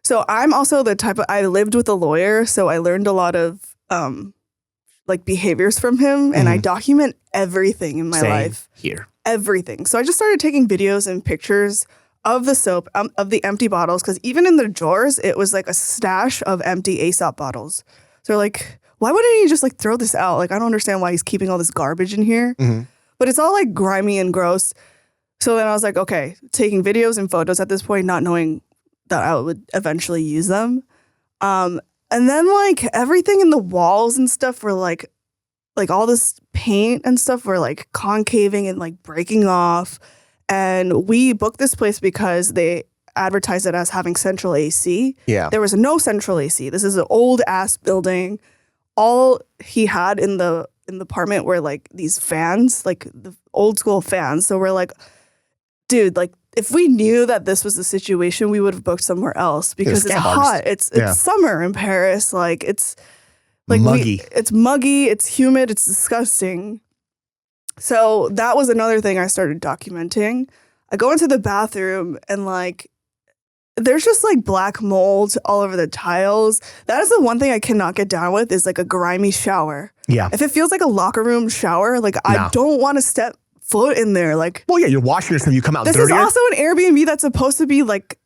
So I'm also the type of, I lived with a lawyer, so I learned a lot of like behaviors from him, and I document everything in my life. Here. Everything. So I just started taking videos and pictures of the soap, of the empty bottles, because even in the drawers, it was like a stash of empty ASOP bottles. So they're like, why wouldn't he just like throw this out? Like, I don't understand why he's keeping all this garbage in here. But it's all like grimy and gross. So then I was like, okay, taking videos and photos at this point, not knowing that I would eventually use them. And then like everything in the walls and stuff were like all this paint and stuff were like concaving and like breaking off. And we booked this place because they advertised it as having central AC. Yeah. There was no central AC. This is an old ass building. All he had in the apartment were like these fans, like the old school fans. So we're like, dude, like if we knew that this was the situation, we would have booked somewhere else because it's hot. It's summer in Paris. Like it's like muggy. It's muggy. It's humid. It's disgusting. So that was another thing I started documenting. I go into the bathroom and like there's just like black mold all over the tiles. That is the one thing I cannot get down with is like a grimy shower. Yeah. If it feels like a locker room shower, like I don't want to step foot in there. Like, well, yeah, you're washing yourself. You come out this dirtier. is also an Airbnb that's supposed to be like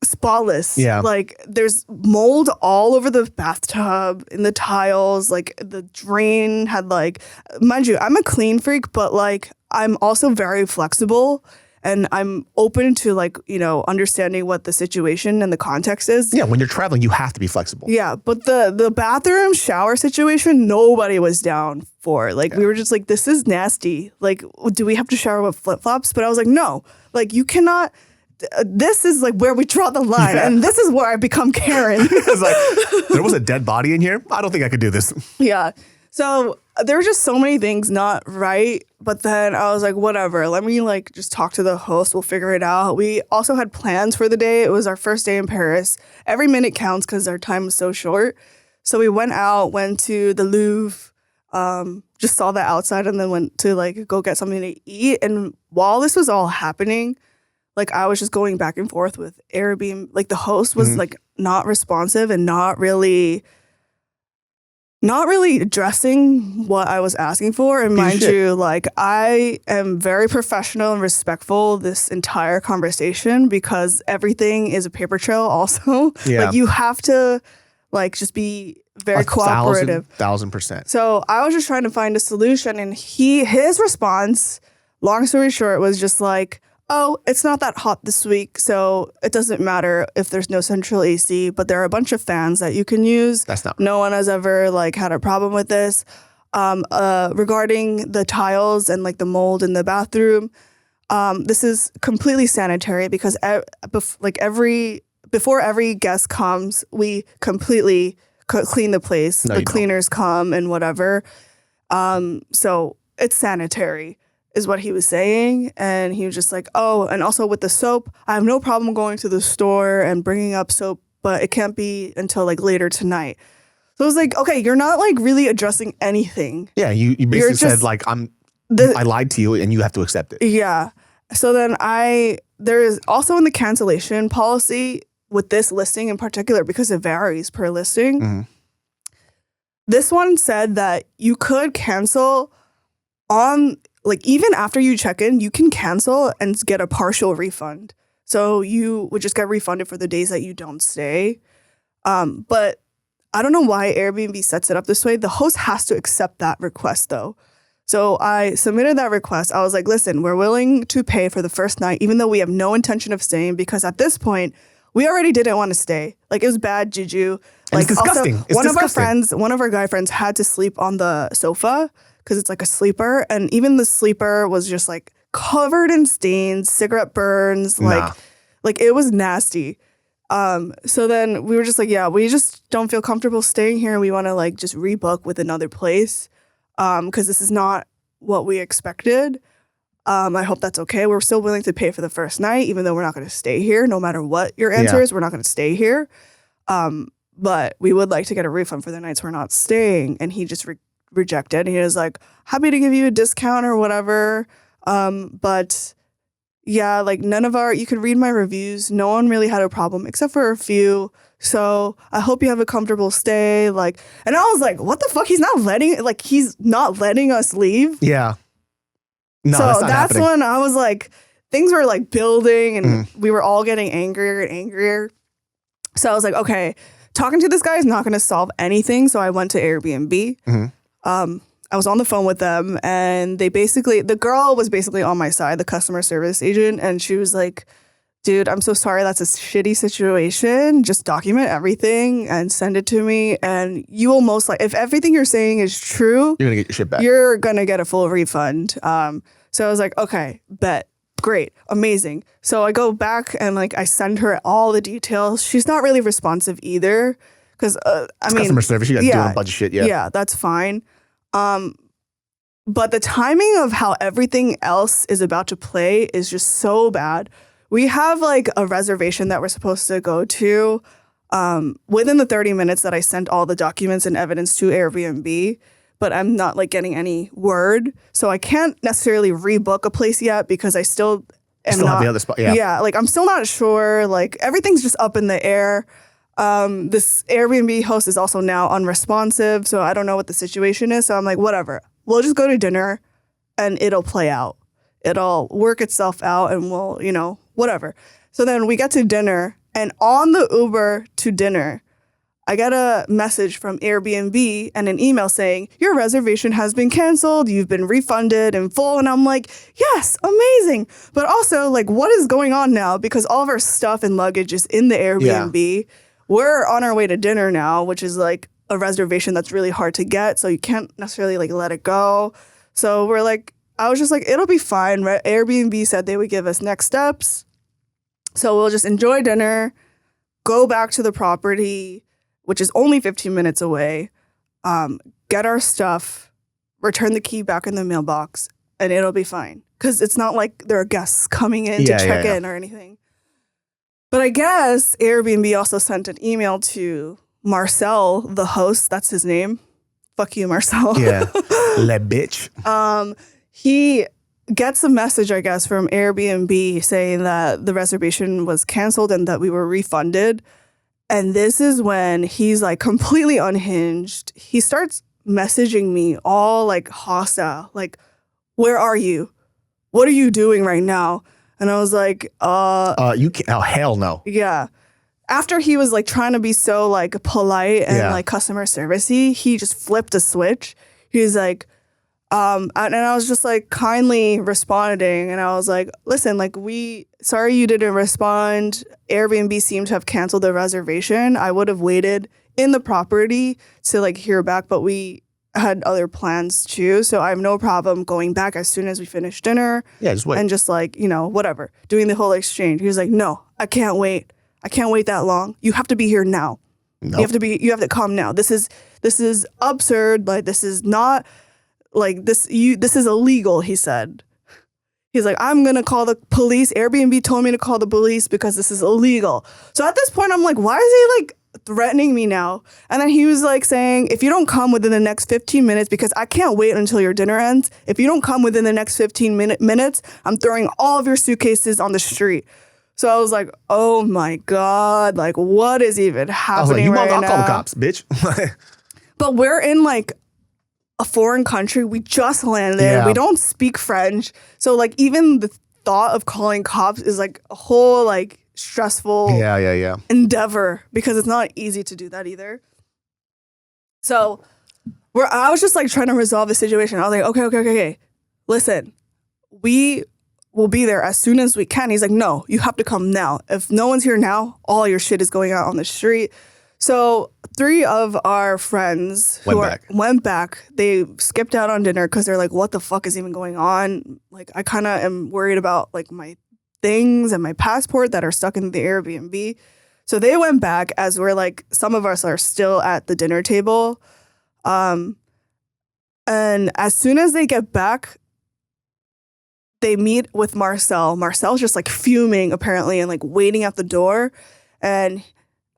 spotless. Yeah. Like there's mold all over the bathtub, in the tiles. Like the drain had like, mind you, I'm a clean freak, but like I'm also very flexible. And I'm open to like, you know, understanding what the situation and the context is. Yeah, when you're traveling, you have to be flexible. Yeah, but the bathroom shower situation, nobody was down for. Like, we were just like, this is nasty. Like, do we have to shower with flip-flops? But I was like, no. Like, you cannot. This is like where we draw the line. Yeah. And this is where I become Karen. It's like, there was a dead body in here? I don't think I could do this. Yeah. So there were just so many things not right. But then I was like, whatever, let me like just talk to the host. We'll figure it out. We also had plans for the day. It was our first day in Paris. Every minute counts because our time was so short. So we went out, went to the Louvre, just saw the outside and then went to like go get something to eat. And while this was all happening, like I was just going back and forth with Airbnb. Like the host was like not responsive and not really addressing what I was asking for. And mind you, like I am very professional and respectful this entire conversation because everything is a paper trail also. Yeah. Like you have to like just be very cooperative. 1,000%. So I was just trying to find a solution and his response, long story short, was just like, oh, it's not that hot this week, so it doesn't matter if there's no central AC, but there are a bunch of fans that you can use. That's not. No one has ever like had a problem with this. Regarding the tiles and like the mold in the bathroom, this is completely sanitary because before every guest comes, we completely clean the place. The cleaners come and whatever. So it's sanitary. Is what he was saying. And he was just like, oh, and also with the soap, I have no problem going to the store and bringing up soap, but it can't be until like later tonight. So I was like, okay, you're not like really addressing anything. Yeah, you basically said like, I lied to you and you have to accept it. Yeah. So then there is also in the cancellation policy with this listing in particular, because it varies per listing. This one said that you could cancel on like even after you check in, you can cancel and get a partial refund. So you would just get refunded for the days that you don't stay. But I don't know why Airbnb sets it up this way. The host has to accept that request though. So I submitted that request. I was like, listen, we're willing to pay for the first night, even though we have no intention of staying, because at this point, we already didn't want to stay. Like, it was bad juju. Like, it's disgusting. Also, It's one of our guy friends had to sleep on the sofa because it's like a sleeper. And even the sleeper was just like covered in stains, cigarette burns. Like it was nasty. So then we were just like, yeah, we just don't feel comfortable staying here. We want to like just rebook with another place. Because this is not what we expected. I hope that's okay. We're still willing to pay for the first night, even though we're not going to stay here. No matter what your answer is, we're not going to stay here. But we would like to get a refund for the nights we're not staying. And he just rejected. He was like, happy to give you a discount or whatever. But yeah, like you can read my reviews. No one really had a problem except for a few. So I hope you have a comfortable stay. Like, and I was like, what the fuck? He's not letting us leave. Yeah. No, so that's when I was like, things were like building and we were all getting angrier and angrier. So I was like, okay, talking to this guy is not going to solve anything. So I went to Airbnb. I was on the phone with them and the girl was basically on my side, the customer service agent. And she was like, dude, I'm so sorry. That's a shitty situation. Just document everything and send it to me. And you will if everything you're saying is true, you're going to get your shit back. You're going to get a full refund. So I was like, okay, bet. Great. Amazing. So I go back and like I send her all the details. She's not really responsive either. Because, customer service. You got to do a bunch of shit. Yeah. Yeah, that's fine. But the timing of how everything else is about to play is just so bad. We have like a reservation that we're supposed to go to within the 30 minutes that I sent all the documents and evidence to Airbnb, but I'm not like getting any word. So I can't necessarily rebook a place yet because I still am still not. Have the other spot. Yeah. Yeah, like I'm still not sure. Like everything's just up in the air. This Airbnb host is also now unresponsive, so I don't know what the situation is. So I'm like, whatever. We'll just go to dinner and it'll play out. It'll work itself out and we'll, whatever. So then we get to dinner and on the Uber to dinner, I get a message from Airbnb and an email saying, your reservation has been canceled. You've been refunded in full. And I'm like, yes, amazing. But also like, what is going on now? Because all of our stuff and luggage is in the Airbnb. Yeah. We're on our way to dinner now, which is like a reservation that's really hard to get. So you can't necessarily like let it go. So we're like, I was just like, it'll be fine. Right? Airbnb said they would give us next steps. So we'll just enjoy dinner, go back to the property, which is only 15 minutes away, get our stuff, return the key back in the mailbox, and it'll be fine. Because it's not like there are guests coming in to check in or anything. But I guess Airbnb also sent an email to Marcel, the host. That's his name. Fuck you, Marcel. Yeah. Le bitch. He gets a message, I guess, from Airbnb saying that the reservation was canceled and that we were refunded. And this is when he's like completely unhinged. He starts messaging me all like hostile, like, where are you? What are you doing right now? And I was like, you can't, oh, hell no. Yeah. After he was like trying to be so like polite and like customer servicey, he just flipped a switch. He was like, and I was just like kindly responding. And I was like, listen, like sorry you didn't respond. Airbnb seemed to have canceled the reservation. I would have waited in the property to like hear back, but we had other plans too. So I have no problem going back as soon as we finish dinner. Yeah, just wait. And just like, whatever, doing the whole exchange. He was like, no, I can't wait. I can't wait that long. You have to be here now. Nope. You have to come now. This is absurd. Like, this is not like this. This is illegal, he said. He's like, I'm going to call the police. Airbnb told me to call the police because this is illegal. So at this point, I'm like, why is he like threatening me now? And then he was like saying, if you don't come within the next 15 minutes, because I can't wait until your dinner ends. If you don't come within the next 15 minutes, I'm throwing all of your suitcases on the street. So I was like, oh my God, like what is even happening right now? I'll call the cops, bitch. But we're in like a foreign country. We just landed. Yeah. We don't speak French. So like even the thought of calling cops is like a whole like stressful endeavor because it's not easy to do that either. So I was just like trying to resolve the situation. I was like, okay. Listen, we will be there as soon as we can. He's like, no, you have to come now. If no one's here now, all your shit is going out on the street. So 3 of our friends went back. They skipped out on dinner because they're like, what the fuck is even going on? Like, I kind of am worried about like my things and my passport that are stuck in the Airbnb. So they went back as we're like, some of us are still at the dinner table. And as soon as they get back, they meet with Marcel. Marcel's just like fuming apparently and like waiting at the door. And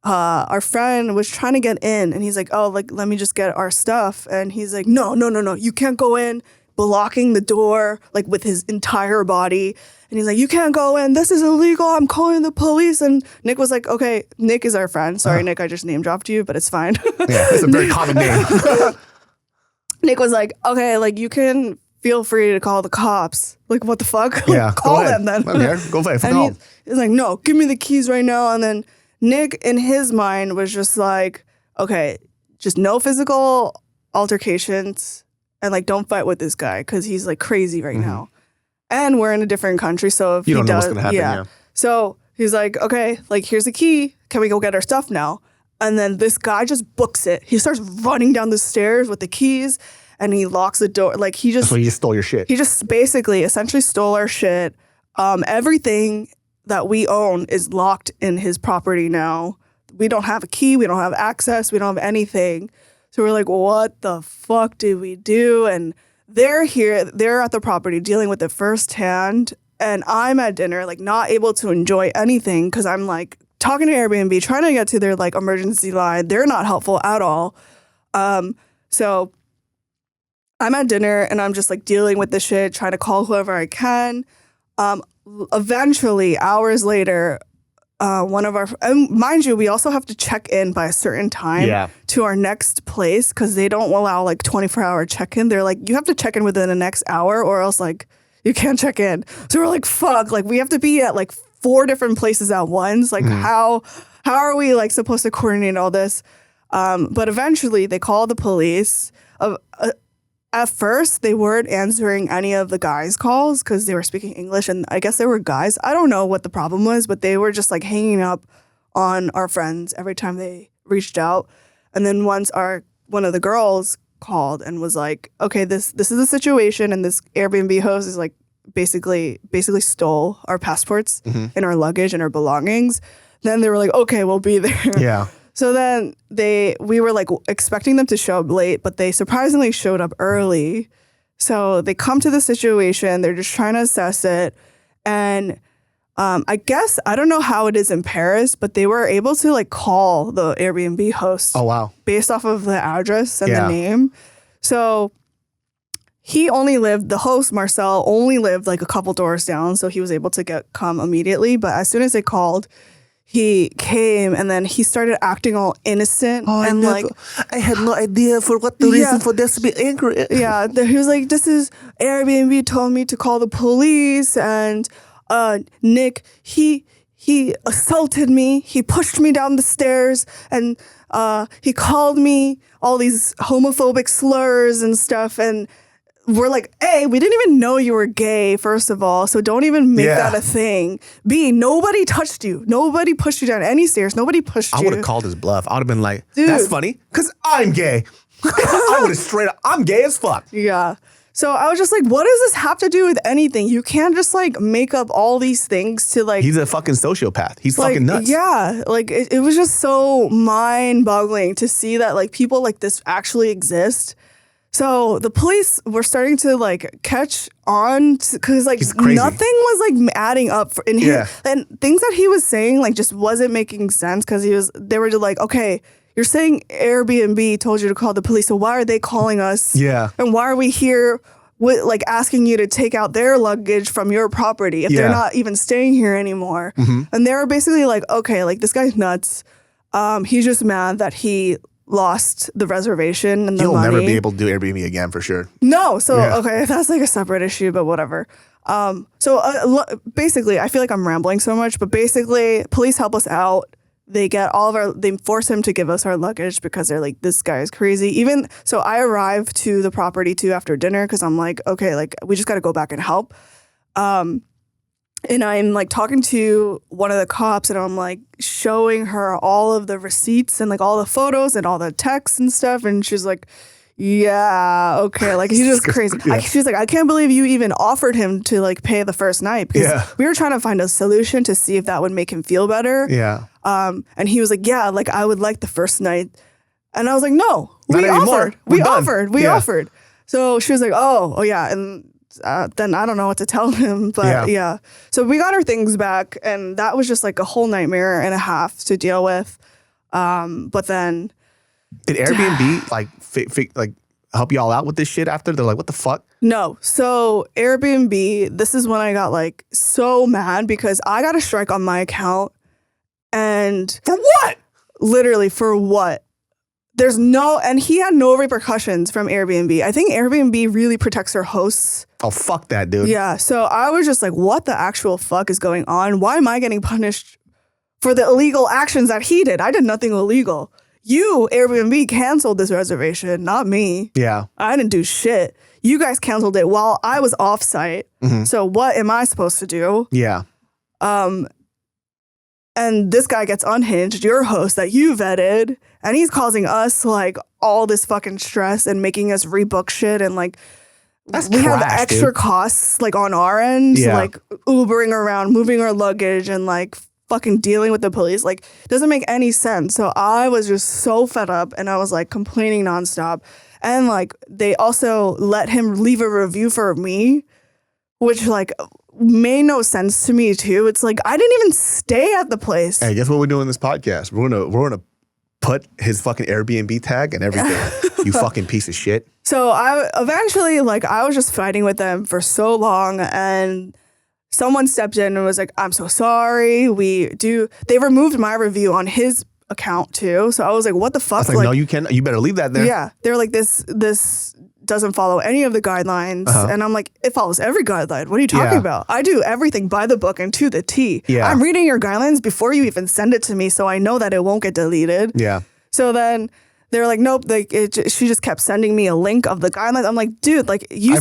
our friend was trying to get in and he's like, oh, like, let me just get our stuff. And he's like, no, you can't go in, blocking the door, like with his entire body. And he's like, you can't go in. This is illegal. I'm calling the police. And Nick was like, okay, Nick is our friend. Sorry, Nick, I just name dropped you, but it's fine. Yeah, it's a very common name. Nick was like, okay, like you can feel free to call the cops. Like, what the fuck? Yeah, call them then. I'm here. Go ahead. And he's like, no, give me the keys right now. And then Nick, in his mind, was just like, okay, just no physical altercations and like don't fight with this guy because he's like crazy right now. And we're in a different country, so if you he don't know does, what's gonna happen. Yeah. So he's like, okay, like here's the key. Can we go get our stuff now? And then this guy just books it. He starts running down the stairs with the keys, and he locks the door. Like he just stole your shit. He just basically, essentially stole our shit. Everything that we own is locked in his property now. We don't have a key. We don't have access. We don't have anything. So we're like, what the fuck did we do? And they're here, they're at the property dealing with it firsthand. And I'm at dinner, like not able to enjoy anything because I'm like talking to Airbnb, trying to get to their like emergency line. They're not helpful at all. So I'm at dinner and I'm just like dealing with the shit, trying to call whoever I can. Eventually, hours later, one of our, and mind you, we also have to check in by a certain time to our next place because they don't allow like 24-hour check-in. They're like, you have to check in within the next hour or else like you can't check in. So we're like, fuck, like we have to be at like 4 different places at once. Like how are we like supposed to coordinate all this? But eventually they call the police. At first, they weren't answering any of the guys' calls because they were speaking English, and I guess they were guys. I don't know what the problem was, but they were just like hanging up on our friends every time they reached out. And then once one of the girls called and was like, okay, this is the situation, and this Airbnb host is like basically stole our passports and our luggage and our belongings. Then they were like, okay, we'll be there. Yeah. So then we were like expecting them to show up late, but they surprisingly showed up early. So they come to the situation, they're just trying to assess it. And I guess, I don't know how it is in Paris, but they were able to like call the Airbnb host. Oh, wow. Based off of the address and the name. So the host, Marcel, only lived like a couple doors down. So he was able to come immediately. But as soon as they called, he came and then he started acting all innocent and I had no idea for what the reason for this to be angry. Yeah, he was like, this is Airbnb told me to call the police and Nick, he assaulted me. He pushed me down the stairs and he called me all these homophobic slurs and stuff. And we're like, A, we didn't even know you were gay, first of all, so don't even make that a thing. B, nobody touched you. Nobody pushed you down any stairs. Nobody pushed you. I would have called his bluff. I would have been like, that's funny, because I'm gay. I would have straight up, I'm gay as fuck. Yeah. So I was just like, what does this have to do with anything? You can't just like make up all these things to like... He's a fucking sociopath. He's like, fucking nuts. Yeah. Like it was just so mind-boggling to see that like people like this actually exist. So the police were starting to like catch on because like nothing was like adding up in here, and things that he was saying like just wasn't making sense because they were just like, okay, you're saying Airbnb told you to call the police, so why are they calling us? Yeah, and why are we here with like asking you to take out their luggage from your property if they're not even staying here anymore? And they were basically like, okay, like this guy's nuts. He's just mad that he lost the reservation and the You'll money. never be able to do Airbnb again for sure. No, so Yeah. okay, that's like a separate issue, but whatever. Basically, I feel like I'm rambling so much, but basically, police help us out. They get they force him to give us our luggage because they're like, this guy is crazy. So I arrive to the property too after dinner because I'm like, okay, like we just got to go back and help. And I'm like talking to one of the cops and I'm like showing her all of the receipts and like all the photos and all the texts and stuff. And she's like, yeah, okay. Like, he's just crazy. Yeah. She's like, I can't believe you even offered him to like pay the first night because we were trying to find a solution to see if that would make him feel better. Yeah. And he was like, yeah, like I would like the first night. And I was like, no, Not we anymore. offered. We offered. So she was like, oh yeah. And then I don't know what to tell him, but yeah. So we got our things back and that was just like a whole nightmare and a half to deal with. But then did Airbnb like help y'all out with this shit after? They're like, what the fuck? No. So Airbnb, this is when I got like so mad because I got a strike on my account and For what? literally for what? And he had no repercussions from Airbnb. I think Airbnb really protects their hosts. Oh, fuck that, dude. Yeah. So I was just like, what the actual fuck is going on? Why am I getting punished for the illegal actions that he did? I did nothing illegal. You, Airbnb, canceled this reservation, not me. Yeah. I didn't do shit. You guys canceled it while I was off site. Mm-hmm. So what am I supposed to do? Yeah. And this guy gets unhinged, your host that you vetted, and he's causing us like all this fucking stress and making us rebook shit and like That's we have trash, extra dude. costs like on our end, Yeah. like Ubering around, moving our luggage and like fucking dealing with the police. Like doesn't make any sense. So I was just so fed up and I was like complaining nonstop. And like they also let him leave a review for me, which like made no sense to me too. It's like I didn't even stay at the place. Hey, guess what we're doing in this podcast? We're gonna put his fucking Airbnb tag and everything. You fucking piece of shit. So I eventually I was just fighting with them for so long and someone stepped in and was like, I'm so sorry. They removed my review on his account too. So I was like, what the fuck? I was like, no, you can't. You better leave that there. Yeah. They're like, this doesn't follow any of the guidelines. And I'm like, it follows every guideline. What are you talking about? I do everything by the book and to the T. Yeah. I'm reading your guidelines before you even send it to me. So I know that it won't get deleted. Yeah. So then they're like, nope. She just kept sending me a link of the guidelines. I'm like, dude, like you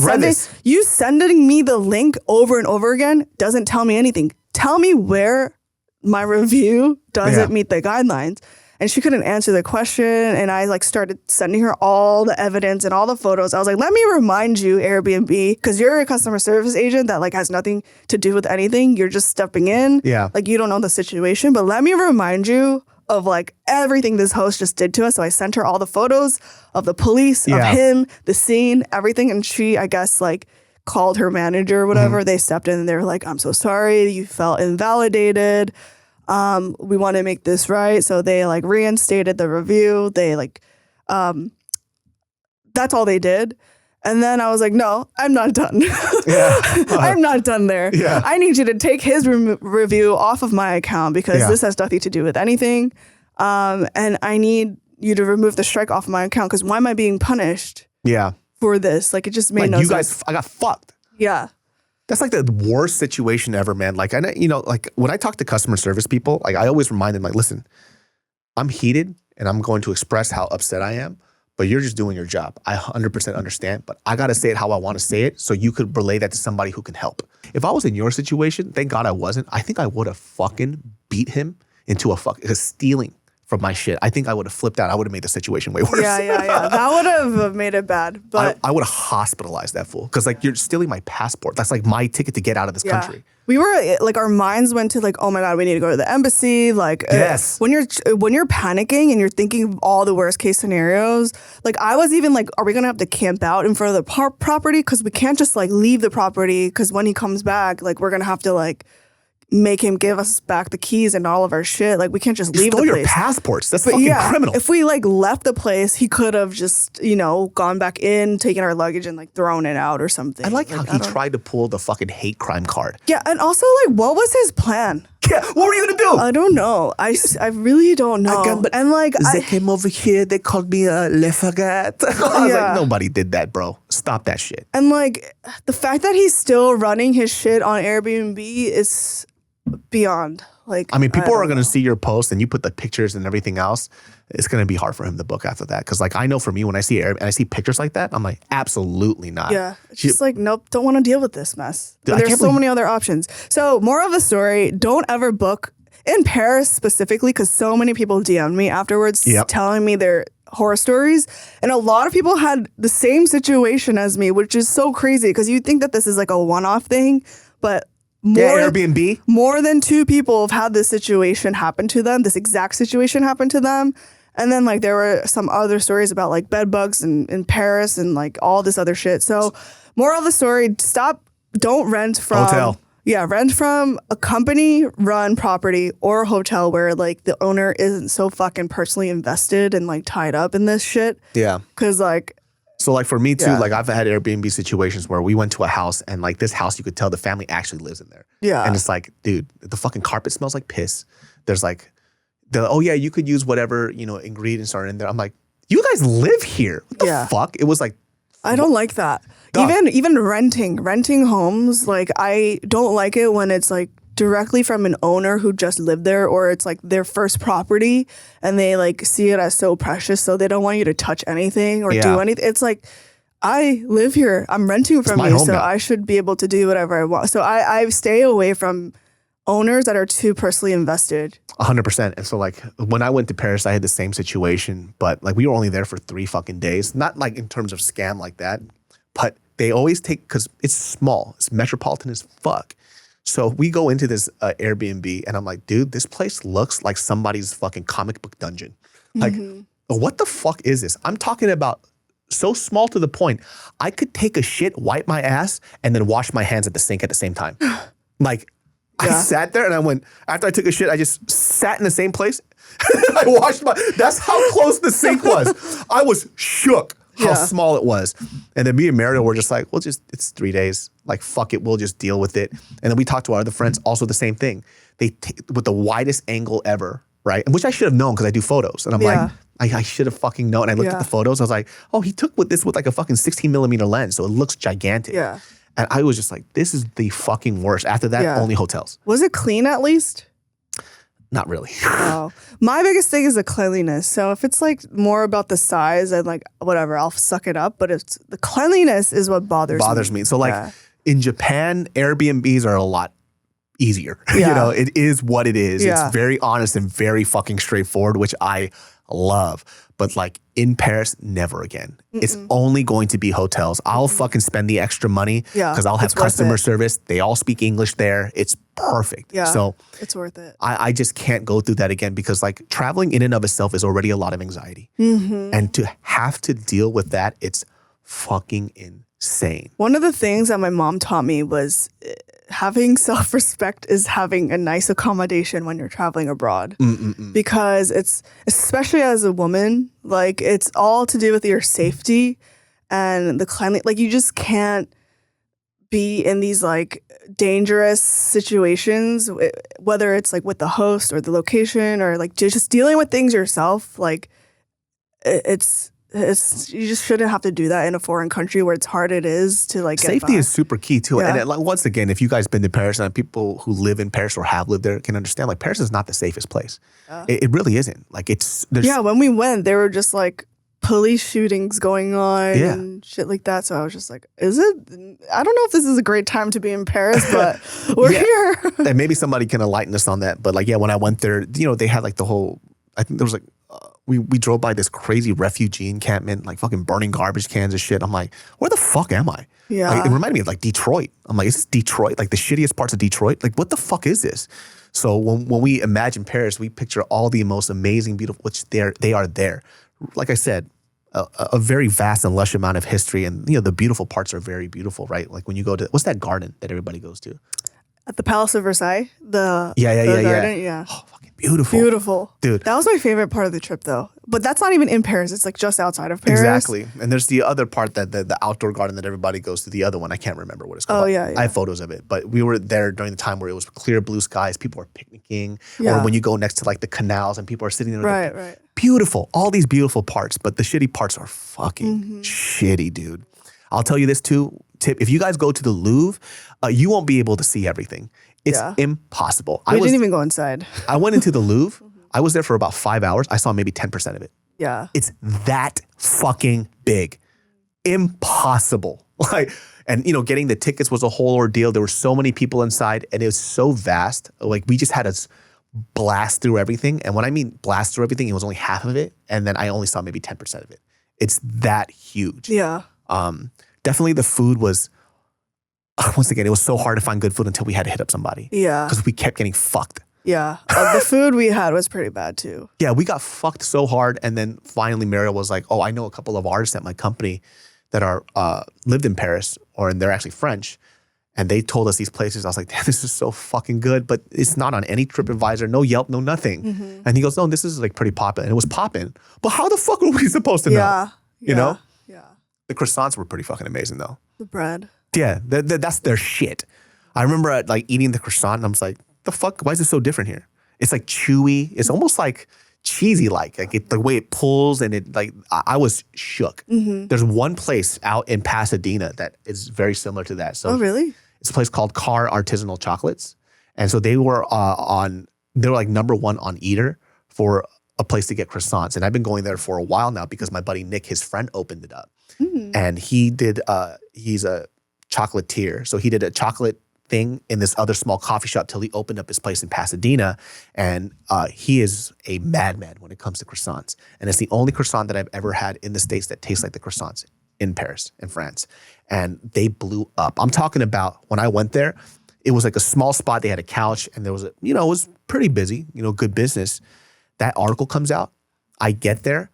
sending me the link over and over again doesn't tell me anything. Tell me where my review doesn't meet the guidelines. And she couldn't answer the question. And I like started sending her all the evidence and all the photos. I was like, let me remind you, Airbnb, because you're a customer service agent that like has nothing to do with anything. You're just stepping in. Yeah. Like you don't know the situation. But let me remind you of like everything this host just did to us. So I sent her all the photos of the police, of him, the scene, everything. And she, I guess, like called her manager or whatever. They stepped in and they were like, I'm so sorry. You felt invalidated. We want to make this right. So they like reinstated the review. They like, that's all they did. And then I was like, no, I'm not done. I'm not done there. Yeah. I need you to take his review off of my account because this has nothing to do with anything. And I need you to remove the strike off of my account because why am I being punished for this? Like it just made Like no you sense. guys, I got fucked. Yeah. That's like the worst situation ever, man. Like I know, like when I talk to customer service people, like I always remind them, like, listen, I'm heated and I'm going to express how upset I am, but you're just doing your job. I 100% understand, but I got to say it how I want to say it so you could relay that to somebody who can help. If I was in your situation, thank God I wasn't, I think I would have fucking beat him into a stealing from my shit. I think I would have flipped out. I would have made the situation way worse. Yeah. That would have made it bad. But I would have hospitalized that fool because like you're stealing my passport. That's like my ticket to get out of this country. We were like, our minds went to like, oh my God, we need to go to the embassy. Like, when you're panicking and you're thinking of all the worst case scenarios, like I was even like, are we gonna have to camp out in front of the property? Because we can't just like leave the property. Because when he comes back, like we're gonna have to like make him give us back the keys and all of our shit. Like we can't just leave the place. Stole your passports. That's fucking criminal. If we like left the place, he could have just, gone back in, taken our luggage and like thrown it out or something. I like how he tried to pull the fucking hate crime card. Yeah, and also like what was his plan? Yeah, what were you gonna do? I don't know. I really don't know. And like, they came over here. They called me a Le Fagat. I was like, nobody did that, bro. Stop that shit. And like, the fact that he's still running his shit on Airbnb is beyond. Like, I mean, people are going to see your post and you put the pictures and everything else. It's going to be hard for him to book after that. Because like, I know for me, when I see and I see pictures like that, I'm like, absolutely not. Yeah. It's just like, nope, don't want to deal with this mess. Dude, There's so many other options. So moral of the story, don't ever book in Paris specifically, because so many people DM'd me afterwards telling me their horror stories. And a lot of people had the same situation as me, which is so crazy because you think that this is like a one-off thing, but Airbnb? More than 2 people have had this situation happen to them, this exact situation happen to them. And then like there were some other stories about like bed bugs in Paris and like all this other shit. So moral of the story, don't rent from hotel. Yeah, rent from a company run property or a hotel where like the owner isn't so fucking personally invested and like tied up in this shit. Yeah. Cause like, so like for me too, like I've had Airbnb situations where we went to a house and like this house, you could tell the family actually lives in there. Yeah. And it's like, dude, the fucking carpet smells like piss. There's like, you could use whatever, ingredients are in there. I'm like, you guys live here. What the fuck? It was like, I don't like that. Even renting homes, like I don't like it when it's like directly from an owner who just lived there, or it's like their first property and they like see it as so precious, so they don't want you to touch anything or do anything. It's like, I live here, I'm renting from you, so I should be able to do whatever I want. So I stay away from owners that are too personally invested. 100%. And so like when I went to Paris, I had the same situation, but like we were only there for 3 fucking days. Not like in terms of scam like that, but they always take, because it's small, it's metropolitan as fuck. So we go into this Airbnb and I'm like, dude, this place looks like somebody's fucking comic book dungeon. Like, what the fuck is this? I'm talking about so small to the point, I could take a shit, wipe my ass, and then wash my hands at the sink at the same time. Like, I sat there and I went, after I took a shit, I just sat in the same place. I washed that's how close the sink was. I was shook how small it was. And then me and Mario were just like, it's 3 days. Like, fuck it, we'll just deal with it. And then we talked to our other friends, also the same thing. They with the widest angle ever, right? Which I should have known because I do photos. And I'm like, I should have fucking known. And I looked at the photos. I was like, oh, he took this with like a fucking 16 millimeter lens. So it looks gigantic. Yeah. And I was just like, this is the fucking worst. After that, only hotels. Was it clean at least? Not really. Oh, my biggest thing is the cleanliness. So if it's like more about the size and like whatever, I'll suck it up. But it's the cleanliness is what bothers me. So like in Japan, Airbnbs are a lot easier. It is what it is. It's very honest and very fucking straightforward, which I love. But like in Paris, never again. It's only going to be hotels. I'll fucking spend the extra money because I'll have customer service. They all speak English there. It's perfect. Yeah, so it's worth it. I just can't go through that again because like traveling in and of itself is already a lot of anxiety. And to have to deal with that, it's fucking insane. One of the things that my mom taught me was having self-respect is having a nice accommodation when you're traveling abroad. Because it's, especially as a woman, like it's all to do with your safety and the cleanliness. Like you just can't be in these like dangerous situations, whether it's like with the host or the location or like just dealing with things yourself. Like it's you just shouldn't have to do that in a foreign country where it's hard it is to like get safety by. is super key too. And like, once again, if you guys been to Paris and people who live in Paris or have lived there can understand, like Paris is not the safest place. It really isn't. Like when we went, there were just like police shootings going on and shit like that. So I was just like, is it? I don't know if this is a great time to be in Paris, but we're here. And maybe somebody can enlighten us on that. But like, when I went there, they had like the whole, I think there was like, we drove by this crazy refugee encampment, like fucking burning garbage cans and shit. I'm like, where the fuck am I? Yeah. Like, it reminded me of like Detroit. I'm like, is this Detroit? Like the shittiest parts of Detroit? Like, what the fuck is this? So when we imagine Paris, we picture all the most amazing, beautiful, which they are there. Like I said, a very vast and lush amount of history. And, the beautiful parts are very beautiful, right? Like when you go to, what's that garden that everybody goes to? At the Palace of Versailles, the garden, yeah. Oh, fucking beautiful. Beautiful. Dude. That was my favorite part of the trip, though. But that's not even in Paris. It's like just outside of Paris. Exactly. And there's the other part that the outdoor garden that everybody goes to, the other one. I can't remember what it's called. Oh, yeah. I have photos of it. But we were there during the time where it was clear blue skies. People were picnicking. Yeah. Or when you go next to like the canals and people are sitting there. Right. Beautiful. All these beautiful parts. But the shitty parts are fucking shitty, dude. I'll tell you this too, tip. If you guys go to the Louvre, you won't be able to see everything. It's impossible. We didn't even go inside. I went into the Louvre. I was there for about 5 hours. I saw maybe 10% of it. Yeah. It's that fucking big. Impossible. Like, and you know, getting the tickets was a whole ordeal. There were so many people inside and it was so vast. Like we just had to blast through everything. And when I mean blast through everything, it was only half of it. And then I only saw maybe 10% of it. It's that huge. Yeah. Definitely the food was, once again, it was so hard to find good food until we had to hit up somebody. Yeah. Because we kept getting fucked. Yeah. The food we had was pretty bad too. Yeah, we got fucked so hard. And then finally Mariel was like, oh, I know a couple of artists at my company that are lived in Paris, and they're actually French. And they told us these places. I was like, damn, this is so fucking good. But it's not on any TripAdvisor, no Yelp, no nothing. And he goes, no, this is like pretty poppin'. And it was poppin'. But how the fuck were we supposed to know? You know? Yeah. The croissants were pretty fucking amazing though. The bread. Yeah, that's their shit. I remember like eating the croissant and I was like, the fuck? Why is it so different here? It's like chewy. It's almost like cheesy like the way it pulls and it like, I was shook. There's one place out in Pasadena that is very similar to that. So oh, really? It's a place called Car Artisanal Chocolates. And so they were like #1 on Eater for a place to get croissants. And I've been going there for a while now because my buddy Nick, his friend, opened it up. And he did, he's a chocolatier. So he did a chocolate thing in this other small coffee shop till he opened up his place in Pasadena. And he is a madman when it comes to croissants. And it's the only croissant that I've ever had in the States that tastes like the croissants in Paris, in France. And they blew up. I'm talking about when I went there, it was like a small spot. They had a couch and there was it was pretty busy, good business. That article comes out. I get there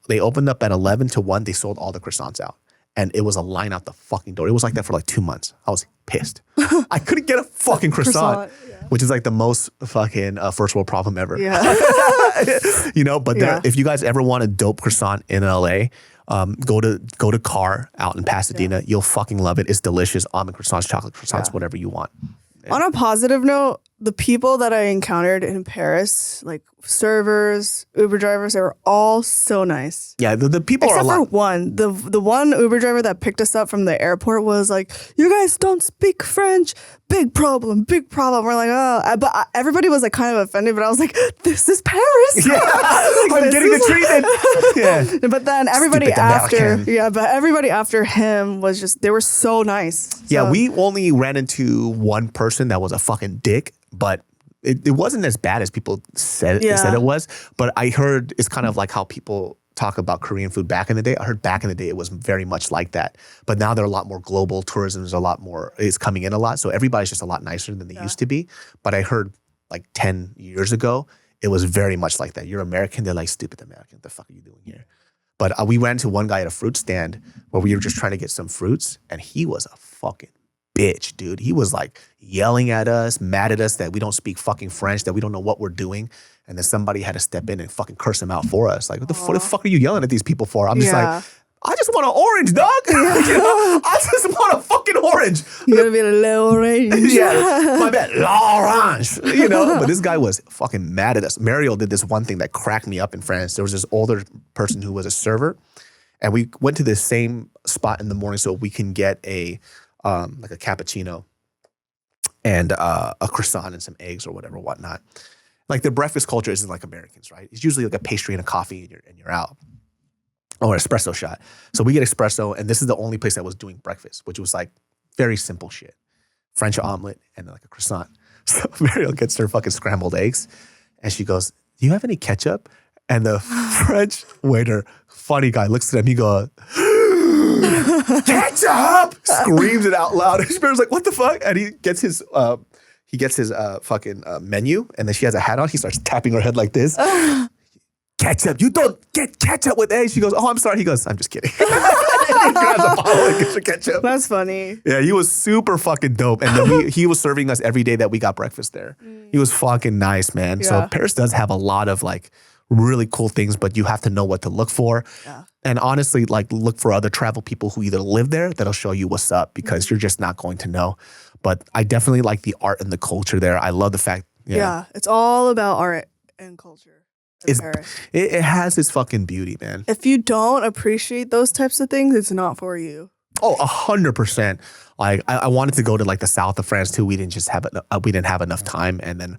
they opened up at 11 to 1. They sold all the croissants out. And it was a line out the fucking door. It was like that for like 2 months. I was pissed. I couldn't get a fucking croissant, which is like the most fucking first world problem ever. Yeah. But if you guys ever want a dope croissant in LA, go to Car out in Pasadena. Yeah. You'll fucking love it. It's delicious. Almond croissants, chocolate croissants, whatever you want. Yeah. On a positive note, the people that I encountered in Paris, like servers, Uber drivers, they were all so nice. Yeah, the people except are a lot. for one. The one Uber driver that picked us up from the airport was like, "You guys don't speak French. Big problem, big problem." We're like, "Oh," but everybody was like kind of offended. But I was like, "This is Paris. Yeah, I'm getting the treatment." Yeah. But then everybody after him was just, they were so nice. So. Yeah, we only ran into one person that was a fucking dick, but it wasn't as bad as people said it was. But I heard it's kind of like how people talk about Korean food back in the day. I heard back in the day it was very much like that. But now they're a lot more global. Tourism is a lot more, it's coming in a lot. So everybody's just a lot nicer than they used to be. But I heard like 10 years ago, it was very much like that. You're American. They're like, stupid American. What the fuck are you doing here? But we ran to one guy at a fruit stand where we were just trying to get some fruits. And he was a fucking bitch, dude. He was like yelling at us, mad at us that we don't speak fucking French, that we don't know what we're doing. And then somebody had to step in and fucking curse him out for us. Like, what the fuck are you yelling at these people for? I'm just like, I just want an orange, dog. I just want a fucking orange. You gotta be a little orange. Yeah, my bad, l'orange. But this guy was fucking mad at us. Mariel did this one thing that cracked me up in France. There was this older person who was a server, and we went to this same spot in the morning so we can get a like a cappuccino and a croissant and some eggs or whatnot. Like the breakfast culture isn't like Americans, right? It's usually like a pastry and a coffee and you're out. Or espresso shot. So we get espresso, and this is the only place that was doing breakfast, which was like very simple shit. French omelet and like a croissant. So Mariel gets her fucking scrambled eggs, and she goes, "Do you have any ketchup?" And the French waiter, funny guy, looks at him. He goes, "Ketchup!" Screams it out loud. And Mariel's like, "What the fuck?" And he gets his fucking menu, and then she has a hat on. He starts tapping her head like this. Ketchup. You don't get ketchup with eggs. She goes, "Oh, I'm sorry." He goes, "I'm just kidding." grabs a bottle and gets your ketchup. That's funny. Yeah, he was super fucking dope. And then he was serving us every day that we got breakfast there. He was fucking nice, man. Yeah. So Paris does have a lot of like really cool things, but you have to know what to look for. Yeah. And honestly, like look for other travel people who either live there that'll show you what's up because you're just not going to know. But I definitely like the art and the culture there. I love the fact. Yeah, it's all about art and culture. It has its fucking beauty, man. If you don't appreciate those types of things, it's not for you. Oh, 100%. Like I wanted to go to like the south of France too. We didn't have enough time. And then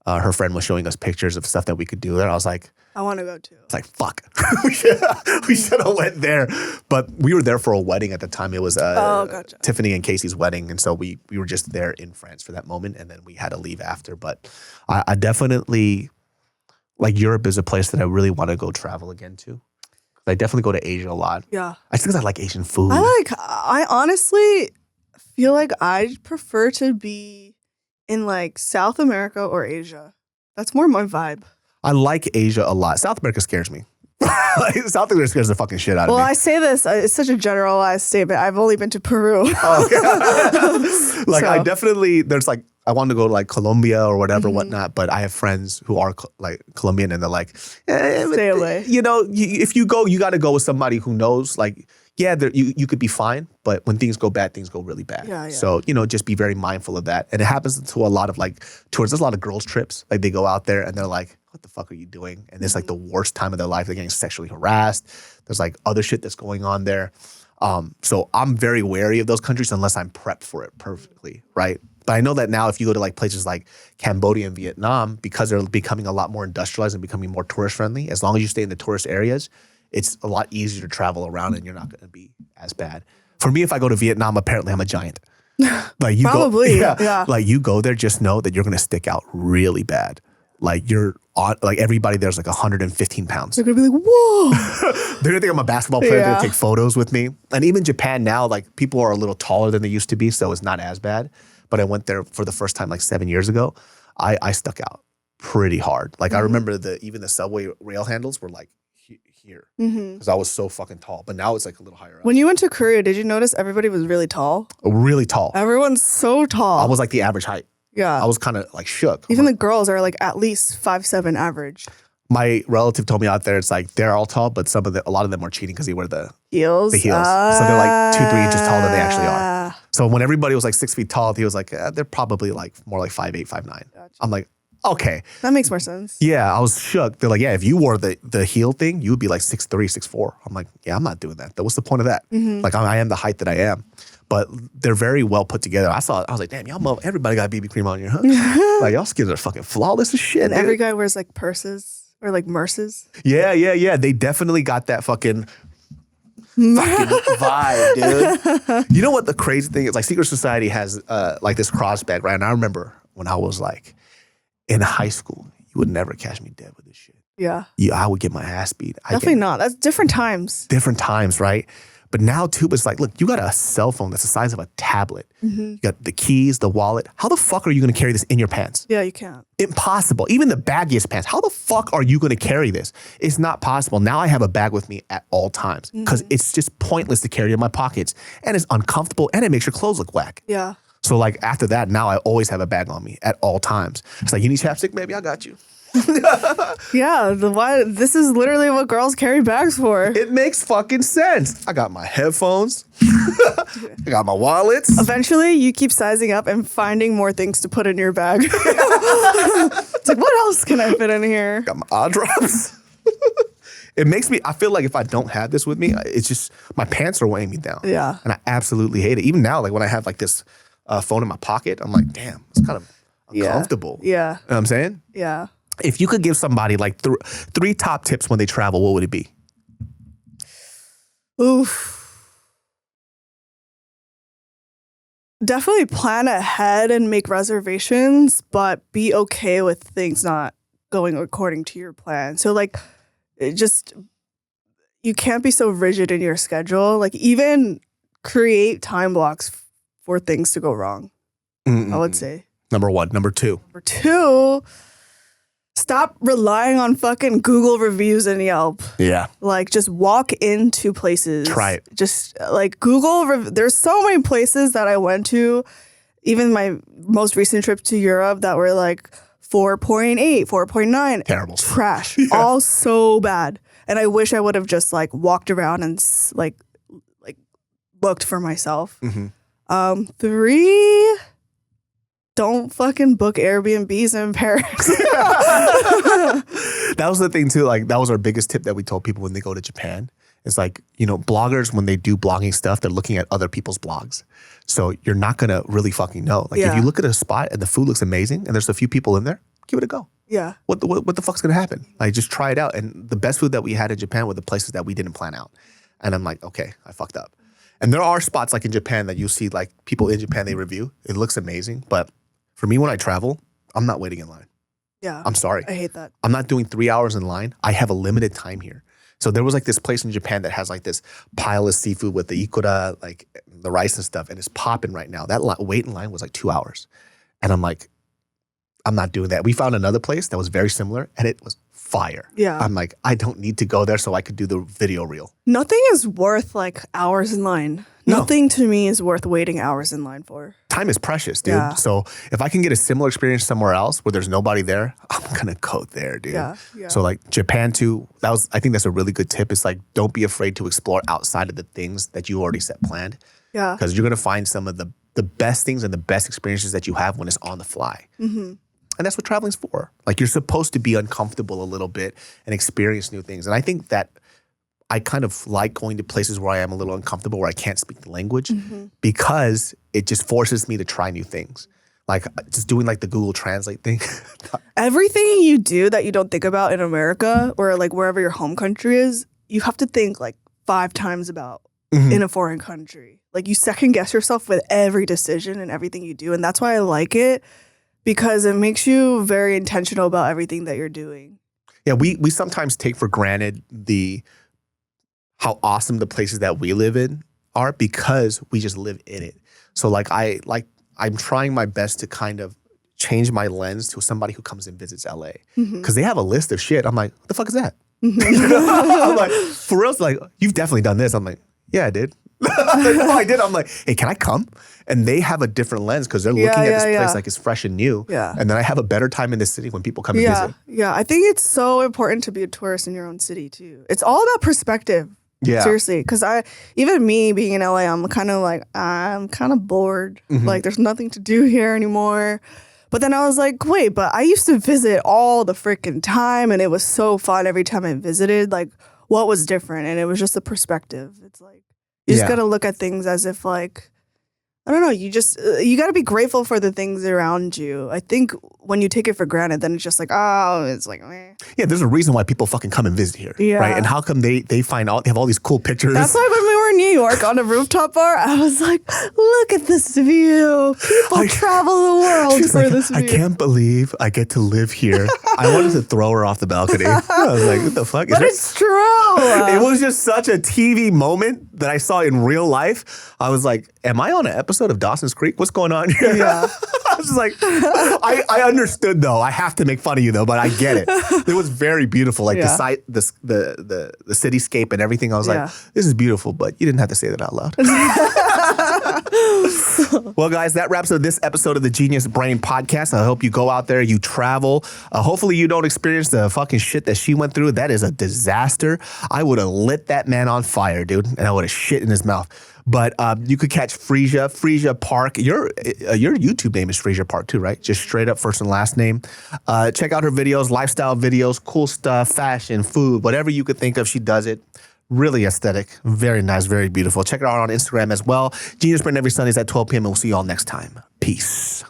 her friend was showing us pictures of stuff that we could do there. I was like, I want to go too. It's like, fuck. we should have went there. But we were there for a wedding at the time. It was gotcha. Tiffany and Casey's wedding. And so we were just there in France for that moment. And then we had to leave after. But I definitely, like Europe is a place that I really want to go travel again to. I definitely go to Asia a lot. Yeah. I think I like Asian food. I honestly feel like I prefer to be in like South America or Asia. That's more my vibe. I like Asia a lot. South America scares me. South America scares the fucking shit out of me. Well, I say this, it's such a generalized statement. I've only been to Peru. Oh, okay. I definitely, I want to go to like Colombia or whatever, whatnot, but I have friends who are like Colombian and they're like, stay away. You know, if you go, you got to go with somebody who knows, like, yeah, you could be fine, but when things go bad, things go really bad. Yeah. So, just be very mindful of that. And it happens to a lot of like tours. There's a lot of girls' trips. Like they go out there and they're like, what the fuck are you doing? And it's like the worst time of their life. They're getting sexually harassed. There's like other shit that's going on there. So I'm very wary of those countries unless I'm prepped for it perfectly, right? But I know that now if you go to like places like Cambodia and Vietnam, because they're becoming a lot more industrialized and becoming more tourist friendly, as long as you stay in the tourist areas, it's a lot easier to travel around and you're not going to be as bad. For me, if I go to Vietnam, apparently I'm a giant. Like you Probably, go, yeah. Like you go there, just know that you're going to stick out really bad. Like you're on, like everybody there's like 115 pounds. They're gonna be like, whoa. They're gonna think I'm a basketball player. They're gonna take photos with me. And even Japan now, like people are a little taller than they used to be, so it's not as bad. But I went there for the first time like 7 years ago. I stuck out pretty hard. Like I remember even the subway rail handles were like here because I was so fucking tall. But now it's like a little higher up. When you went to Korea, did you notice everybody was really tall? Really tall. Everyone's so tall. I was like the average height. Yeah. I was kind of like shook. Even the girls are like at least 5'7" average. My relative told me out there, it's like they're all tall, but a lot of them are cheating because they wear the heels. So they're like 2-3 inches taller than they actually are. So when everybody was like 6 feet tall, he was like, they're probably like more like 5'8", 5'9". Gotcha. I'm like, okay. That makes more sense. Yeah, I was shook. They're like, yeah, if you wore the heel thing, you would be like 6'3", 6'4". I'm like, yeah, I'm not doing that. What's the point of that? Like I am the height that I am. But they're very well put together. I was like, damn, everybody got BB cream on your hook. Like y'all skins are fucking flawless as shit. And every guy wears like purses or like merces. Yeah. They definitely got that fucking vibe, dude. You know what the crazy thing is? Like Secret Society has like this cross bag, right? And I remember when I was like in high school, you would never catch me dead with this shit. Yeah. I would get my ass beat. Definitely not. That's different times. Different times, right? But now too, it's like, look, you got a cell phone that's the size of a tablet. You got the keys, the wallet. How the fuck are you going to carry this in your pants? Yeah, you can't. Impossible. Even the baggiest pants. How the fuck are you going to carry this? It's not possible. Now I have a bag with me at all times because it's just pointless to carry in my pockets. And it's uncomfortable and it makes your clothes look whack. Yeah. So like after that, now I always have a bag on me at all times. It's like, you need chapstick? Maybe I got you. Yeah, this is literally what girls carry bags for. It makes fucking sense. I got my headphones. I got my wallets. Eventually, you keep sizing up and finding more things to put in your bag. It's like, what else can I fit in here? Got my eye drops. It makes me, I feel like if I don't have this with me, it's just, my pants are weighing me down. Yeah. And I absolutely hate it. Even now, like when I have like this phone in my pocket, I'm like, damn, it's kind of uncomfortable. Yeah. You know what I'm saying? Yeah. If you could give somebody like three top tips when they travel, what would it be? Oof. Definitely plan ahead and make reservations, but be okay with things not going according to your plan. So like, you can't be so rigid in your schedule. Like even create time blocks for things to go wrong, I would say. Number one. Number two. Number two, Stop relying on fucking Google reviews and Yelp. Yeah. Like, just walk into places. Try it. Just like there's so many places that I went to, even my most recent trip to Europe, that were like 4.8, 4.9. Terrible. Trash. All so bad. And I wish I would have just like walked around and like looked for myself. 3, don't fucking book Airbnbs in Paris. That was the thing too. Like, that was our biggest tip that we told people when they go to Japan. It's like, you know, bloggers, when they do blogging stuff, they're looking at other people's blogs. So you're not going to really fucking know. Like, if you look at a spot and the food looks amazing and there's a few people in there, give it a go. Yeah. What the fuck's going to happen? Like, just try it out. And the best food that we had in Japan were the places that we didn't plan out. And I'm like, okay, I fucked up. And there are spots like in Japan that you see, like, people in Japan, they review. It looks amazing. But for me, when I travel, I'm not waiting in line. Yeah. I'm sorry. I hate that. I'm not doing 3 hours in line. I have a limited time here. So there was like this place in Japan that has like this pile of seafood with the ikura, like the rice and stuff, and it's popping right now. That wait in line was like 2 hours. And I'm like, I'm not doing that. We found another place that was very similar and it was fire. Yeah. I'm like, I don't need to go there so I could do the video reel. Nothing is worth like hours in line. No. Nothing to me is worth waiting hours in line for. Time is precious, dude. Yeah. So if I can get a similar experience somewhere else where there's nobody there, I'm gonna go there, dude. Yeah. So like Japan too, I think that's a really good tip. It's like, don't be afraid to explore outside of the things that you already set planned. Yeah. Because you're gonna find some of the best things and the best experiences that you have when it's on the fly. Mm-hmm. And that's what traveling's for. Like, you're supposed to be uncomfortable a little bit and experience new things. And I think that I kind of like going to places where I am a little uncomfortable, where I can't speak the language, because it just forces me to try new things. Like, just doing like the Google Translate thing. Everything you do that you don't think about in America or like wherever your home country is, you have to think like 5 times about in a foreign country. Like, you second guess yourself with every decision and everything you do. And that's why I like it, because it makes you very intentional about everything that you're doing. Yeah, we sometimes take for granted how awesome the places that we live in are because we just live in it. So I'm trying my best to kind of change my lens to somebody who comes and visits LA, because they have a list of shit. I'm like, what the fuck is that? I'm like, for real? It's like, you've definitely done this. I'm like, yeah, I did. No, I did. I'm like, hey, can I come? And they have a different lens because they're looking at this place like it's fresh and new. Yeah. And then I have a better time in the city when people come and visit. Yeah. I think it's so important to be a tourist in your own city too. It's all about perspective. Yeah. Seriously. Because even me being in LA, I'm kind of like, I'm kind of bored. Like, there's nothing to do here anymore. But then I was like, wait, but I used to visit all the freaking time and it was so fun every time I visited. Like, what was different? And it was just a perspective. It's like, you just got to look at things as if like, I don't know, you got to be grateful for the things around you. I think when you take it for granted, then it's just like, oh, it's like, meh. Yeah, there's a reason why people fucking come and visit here. Yeah. Right? And how come they have all these cool pictures? That's why when we were in New York on a rooftop bar, I was like, look at this view. People travel the world for this view. I can't believe I get to live here. I wanted to throw her off the balcony. I was like, what the fuck? But it's true. It was just such a TV moment that I saw in real life. I was like, am I on an episode of Dawson's Creek? What's going on here? Yeah. I was just like, I understood though. I have to make fun of you though, but I get it. It was very beautiful. Like the cityscape and everything. I was like, this is beautiful, but you didn't have to say that out loud. Well, guys, that wraps up this episode of the Genius Brain Podcast. I hope you go out there, you travel. Hopefully you don't experience the fucking shit that she went through. That is a disaster. I would have lit that man on fire, dude, and I would have shit in his mouth. But you could catch Freesia Park. Your YouTube name is Freesia Park too, right? Just straight up first and last name. Check out her videos, lifestyle videos, cool stuff, fashion, food, whatever you could think of, she does it. Really aesthetic, very nice, very beautiful. Check it out on Instagram as well. Genius Brain every Sundays at 12 p.m. and we'll see you all next time. Peace.